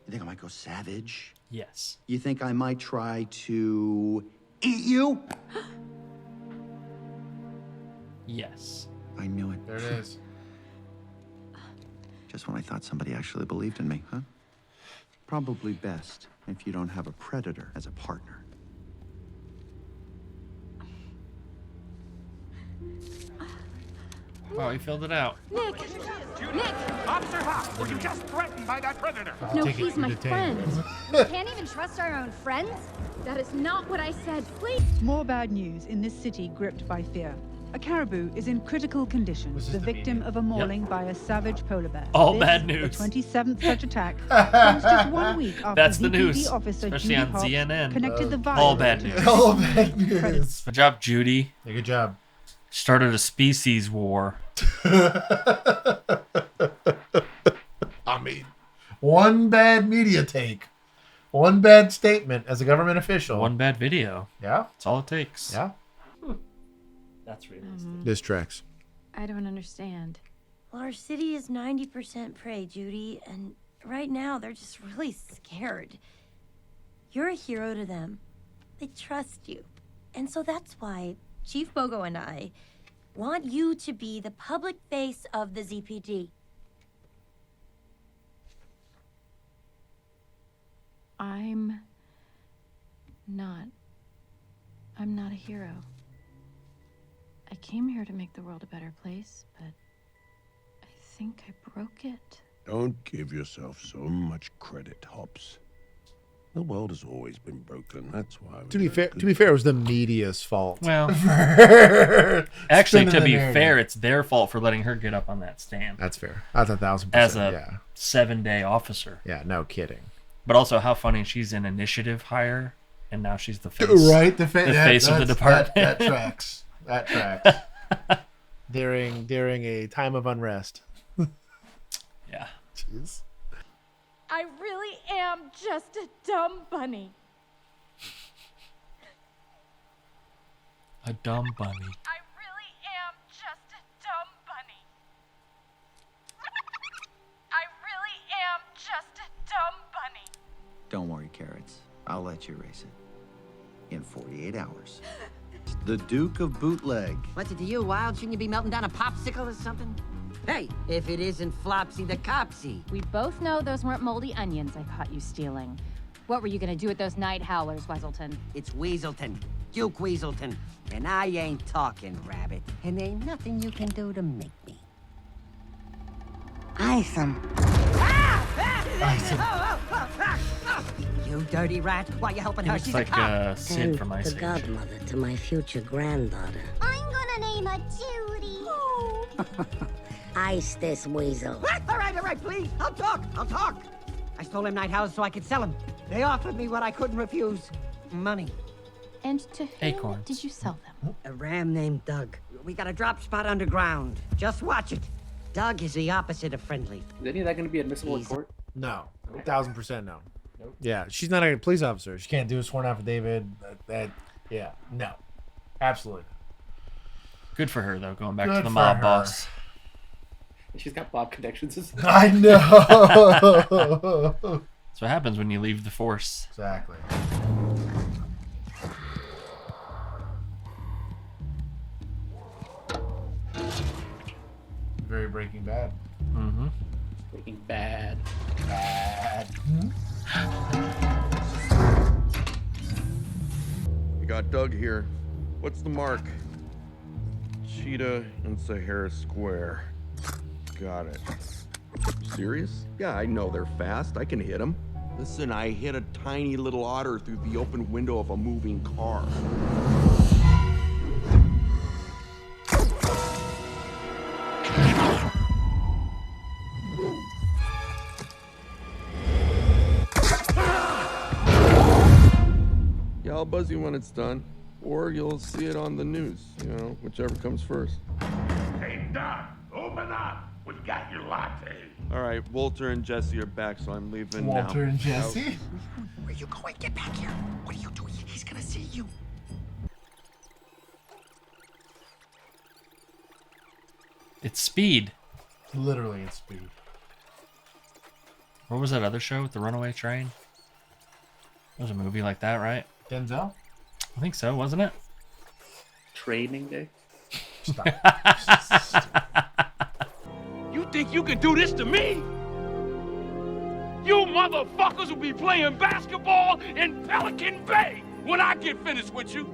You think I might go savage? Yes. You think I might try to eat you? Yes. I knew it. There it is. Just when I thought somebody actually believed in me, huh? Probably best if you don't have a predator as a partner. Wow, he filled it out. Nick! Officer Hawk, were you just threatened by that predator? No, he's my friend. We can't even trust our own friends? That is not what I said. Please. More bad news in this city gripped by fear. A caribou is in critical condition, the victim of a mauling by a savage polar bear. All This, bad news. The 27th such attack comes just 1 week after That's the ZPD news, officer especially Judy on Hobbs CNN. connected the violence All bad to news. All bad news. Good job, Judy. Yeah, good job. Started a species war. I mean, one bad media take, one bad statement as a government official, One bad video. Yeah, That's all it takes. yeah. That's realistic. This tracks. I don't understand. Well, our city is 90% prey, Judy, and right now they're just really scared. You're a hero to them. They trust you. And so that's why Chief Bogo and I want you to be the public face of the ZPD. I'm not a hero. I came here to make the world a better place, but I think I broke it. Don't give yourself so much credit, Hobbs. The world has always been broken. That's why. To be fair, it was the media's fault. Well, for actually, spinning to the be narrative. fair, it's their fault for letting her get up on that stand. That's fair. That's 1,000%. As a yeah. 7-day officer. Yeah, no kidding. But also, how funny she's an initiative hire, and now she's the face. Right, the face of the department. That tracks. That tracks. during a time of unrest. Yeah. Jeez. I really am just a dumb bunny. A dumb bunny. I really am just a dumb bunny. I really am just a dumb bunny. Don't worry, Carrots. I'll let you race it. In 48 hours. The Duke of Bootleg. What's it to you, Wild? Shouldn't you be melting down a popsicle or something? Hey, if it isn't Flopsy the Copsy. We both know those weren't moldy onions I caught you stealing. What were you gonna do with those night howlers, Weaselton? It's Weaselton. Duke Weaselton. And I ain't talking, Rabbit. And ain't nothing you can do to make me. Isom. You dirty rat. Why you helping He her? looks She's like a cop. Sid from Ice the Age. godmother to my future granddaughter. I'm gonna name her Judy. Ice this weasel. All right, please. I'll talk. I stole them night howlers so I could sell them. They offered me what I couldn't refuse. Money. And to whom Acorns. did you sell them? A ram named Doug. We got a drop spot underground. Just watch it. Doug is the opposite of friendly. Is any of that going to be admissible in court? No. 1,000% no. Nope. Yeah, she's not a police officer. She can't do a sworn affidavit. Yeah, no. Absolutely. Good for her, though, going back Good to the for mob her. boss. She's got Bob connections. I know. That's what happens when you leave the force. Exactly. Very Breaking Bad. Mm-hmm. Breaking Bad. We got Doug here. What's the mark? Cheetah and Sahara Square. Got it. Serious? Yeah, I know they're fast. I can hit them. Listen, I hit a tiny little otter through the open window of a moving car. Yeah, I'll buzz you when it's done. Or you'll see it on the news, you know, whichever comes first. Hey, Doc, open up. We got your latte. All right, Walter and Jesse are back, so I'm leaving now. Walter and Jesse? Where you going? Get back here. What are you doing? He's gonna see you. It's Speed. Literally, it's Speed. What was that other show with the runaway train? It was a movie like that, right? Denzel? I think so, wasn't it? Training Day? Stop. You think you can do this to me? You motherfuckers will be playing basketball in Pelican Bay when I get finished with you.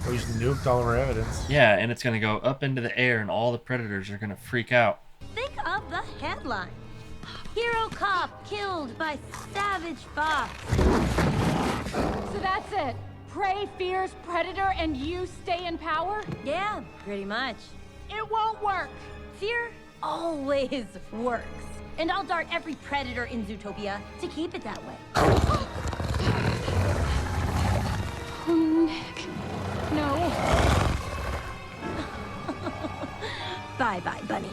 We just nuked all of our evidence. Yeah, and it's going to go up into the air and all the predators are going to freak out. Think of the headline. Hero cop killed by savage fox. So that's it. Prey fears predator and you stay in power? Yeah, pretty much. It won't work. Fear always works. And I'll dart every predator in Zootopia to keep it that way. Oh, Nick. No. Bye-bye, bunny.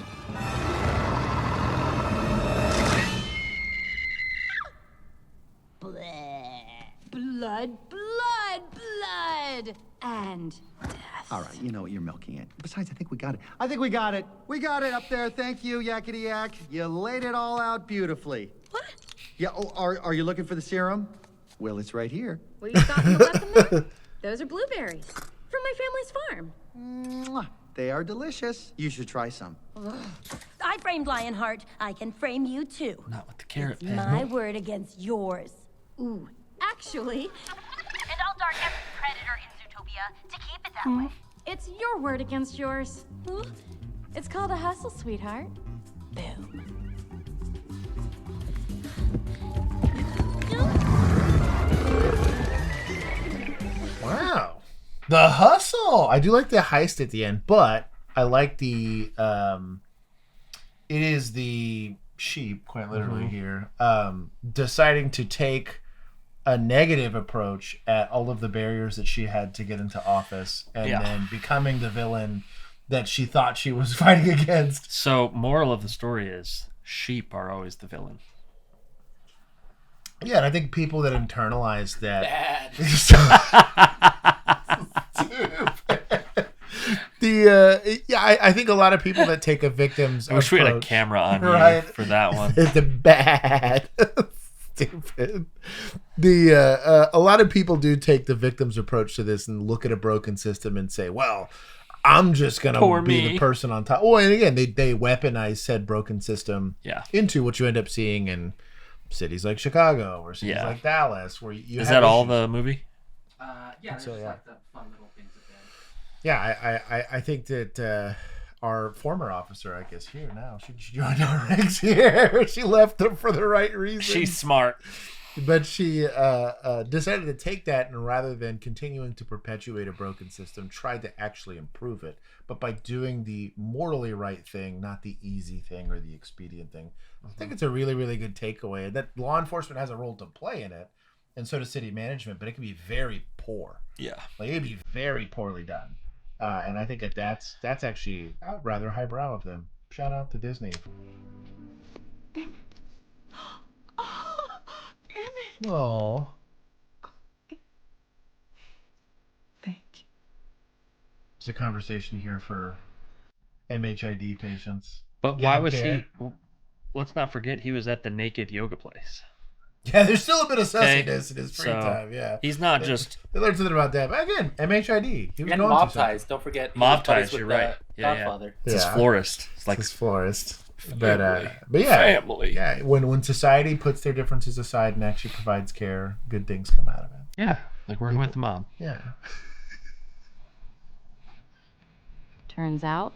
Blood, blood, blood, and death. All right, you know what, you're milking it. Besides, I think we got it. I think we got it. We got it up there. Thank you, Yakety Yak. You laid it all out beautifully. What? Yeah, oh, are you looking for the serum? Well, it's right here. What do you got in the weapon there? Those are blueberries from my family's farm. Mwah. They are delicious. You should try some. Ugh. I framed Lionheart. I can frame you too. Not with the carrot pen. My word against yours. Ooh, actually, And I'll dart every predator in Zootopia to keep it that way. it's your word against yours. It's called a hustle, sweetheart. Boom. Wow. The hustle. I do like the heist at the end, but I like the it is the sheep, quite literally here, deciding to take a negative approach at all of the barriers that she had to get into office and then becoming the villain that she thought she was fighting against. So, moral of the story is sheep are always the villain. Yeah, and I think people that internalize that. I think a lot of people that take a victim's I wish we had a camera on you for that one. The bad. Stupid. A lot of people do take the victim's approach to this and look at a broken system and say, well, I'm just going to be the person on top. Oh, and again, they weaponize said broken system into what you end up seeing in cities like Chicago or cities like Dallas, where you is have that all issues. the movie? Yeah, So, there's yeah. like the fun little things at the end. Yeah, I think that our former officer, I guess here now, she joined our ranks here. She left them for the right reason. She's smart. But she decided to take that and rather than continuing to perpetuate a broken system, tried to actually improve it. But by doing the morally right thing, not the easy thing or the expedient thing. I think it's a really, really good takeaway. That law enforcement has a role to play in it, and so does city management, but it can be very poor. Yeah. Like, it can be very poorly done. And I think that's actually rather highbrow of them. Shout out to Disney. Oh. Thank you. It's a conversation here for MHID patients. But why was he... Let's not forget he was at the naked yoga place. Yeah, there's still a bit of sussiness in his free time, yeah. He's not just... They learned something about that. But again, MHID. He was And going mob through something. ties. Don't forget. Mob ties, you're right. Godfather. It's his florist. It's like his florist. But yeah, family. Yeah, when society puts their differences aside and actually provides care, good things come out of it. Yeah, like working with the mom. Yeah. Turns out,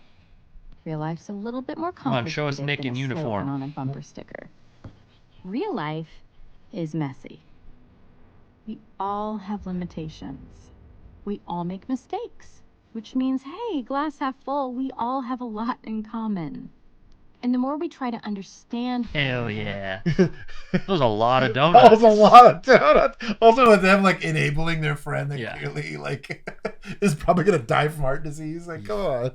Real life's a little bit more Come on, complicated show us Nick than in a uniform. slogan on a bumper sticker. Real life is messy. We all have limitations. We all make mistakes, which means, hey, glass half full, we all have a lot in common. And the more we try to understand... Hell yeah. That was a lot of That donuts. was a lot of donuts. Also with them like enabling their friend that clearly like is probably gonna die from heart disease. Like, come on.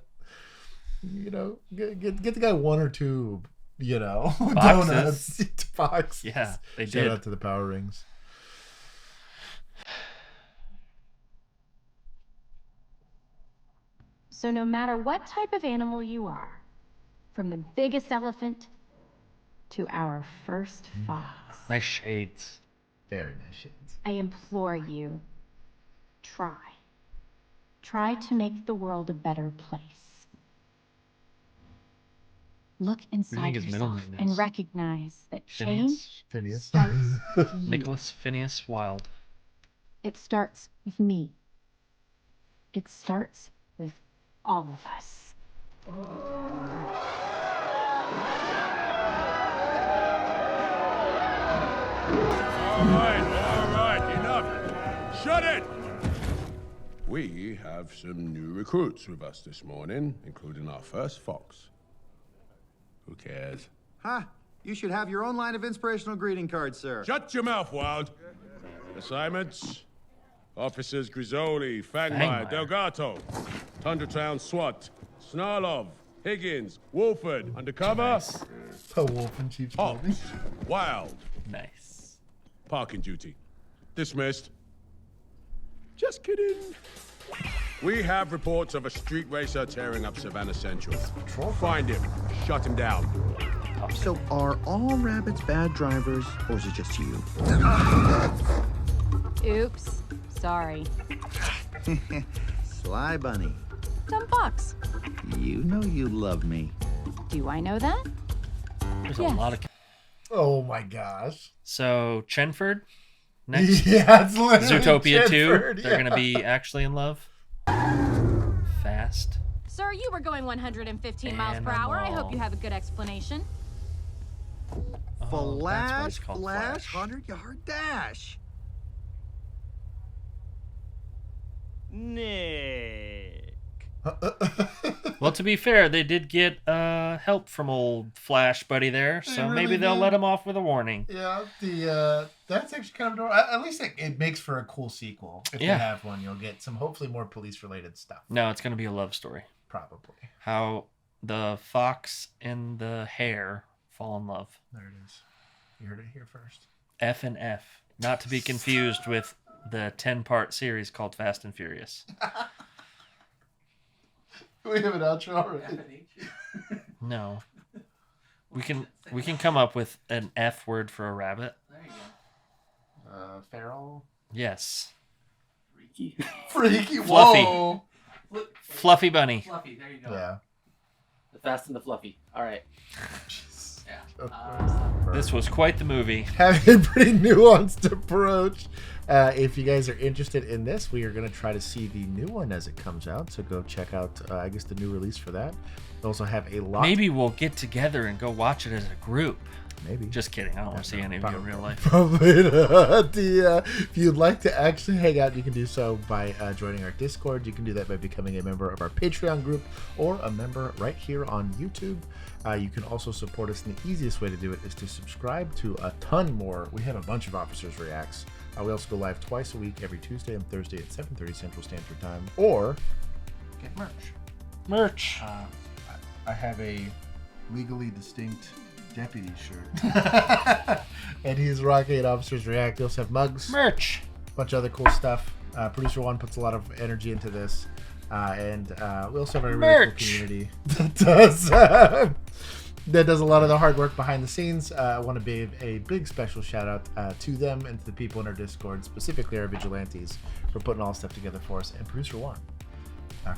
You know, get the guy one or two, you know, donuts. Boxes. Yeah, they Shout did. out to the Power Rings. So no matter what type of animal you are, from the biggest elephant to our first fox, Nice shades. Very nice shades. I implore you, try. Try to make the world a better place. Look What do you inside think his middle yourself name and is? recognize that Phineas? change Phineas. starts with you. Nicholas Phineas Wilde. It starts with me. It starts with all of us. All right, enough. Shut it! We have some new recruits with us this morning, including our first fox. Who cares? Huh? You should have your own line of inspirational greeting cards, sir. Shut your mouth, Wild. Assignments? Officers Grisoli, Fangmeyer, Fangmeyer. Delgato, Tundertown SWAT, Snarlov, Higgins, Wolford, Undercover, The Wolf in Chief's Clothing. Hobbs, Wild. Nice. Parking duty. Dismissed. Just kidding. We have reports of a street racer tearing up Savannah Central. Find him. Shut him down. So are all rabbits bad drivers, or is it just you? Oops. Sorry. Sly Bunny, Dumb fox. you know you love me. Do I know that? There's Yes. a lot of... Oh my gosh. So, Chenford, next. Yeah, it's literally Zootopia 2, Chenford, they're going to be actually in love. Fast. Sir, you were going 115 miles per hour. I hope you have a good explanation. Oh, that's why it's Flash, called flash, Flash. 100-yard dash. Nick. Well, to be fair, they did get help from old Flash buddy there, so really maybe they'll did. let him off with a warning. Yeah, that's actually kind of adorable. At least it makes for a cool sequel. If Yeah. you have one, you'll get some hopefully more police related stuff. No, it's going to be a love story. Probably. How the fox and the hare fall in love. There it is. You heard it here first. F and F. Not to be confused with the 10-part series called Fast and Furious. We have an outro already. No. We can come up with an F word for a rabbit. There you go. Feral. Yes. Freaky. Fluffy. Whoa. Fluffy bunny. Fluffy, there you go. Yeah. The Fast and the Fluffy. All right. This was quite the movie. Having a pretty nuanced approach. If you guys are interested in this, we are going to try to see the new one as it comes out. So go check out, I guess, the new release for that. We also have a lot. Maybe we'll get together and go watch it as a group. Maybe. Just kidding. I don't want to see any of you in real life. Probably not. If you'd like to actually hang out, you can do so by joining our Discord. You can do that by becoming a member of our Patreon group or a member right here on YouTube. You can also support us, and the easiest way to do it is to subscribe to a ton more. We have a bunch of Officers Reacts. We also go live twice a week, every Tuesday and Thursday at 7:30 Central Standard Time. Or get merch. Merch. I have a legally distinct deputy shirt. And he's rocking at Officers React. We also have mugs. Merch. A bunch of other cool stuff. Producer One puts a lot of energy into this. And we also have a really cool community that does a lot of the hard work behind the scenes. I want to give a big special shout out to them and to the people in our Discord, specifically our vigilantes, for putting all this stuff together for us, and Producer One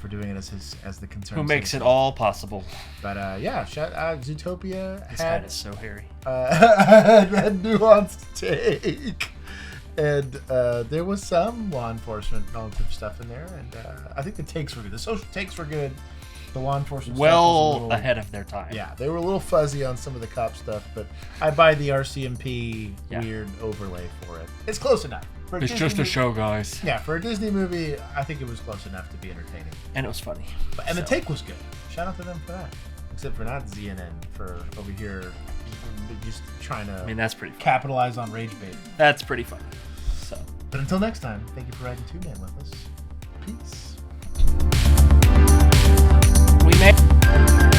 for doing it as the concern. Who makes it all possible. But yeah, shout out Zootopia. His hat is so hairy. That nuanced take. And there was some law enforcement relative stuff in there, and I think the takes were good. The social takes were good. The law enforcement well stuff was a little, ahead of their time. Yeah, they were a little fuzzy on some of the cop stuff, but I buy the RCMP weird overlay for it. It's close enough. It's just a show, guys. Yeah, for a Disney movie, I think it was close enough to be entertaining. And it was funny. And the take was good. Shout out to them for that. Except for not ZNN for over here just trying to that's pretty funny. Capitalize on rage bait. That's pretty funny. So, but until next time, thank you for riding 2-Man with us. Peace. We made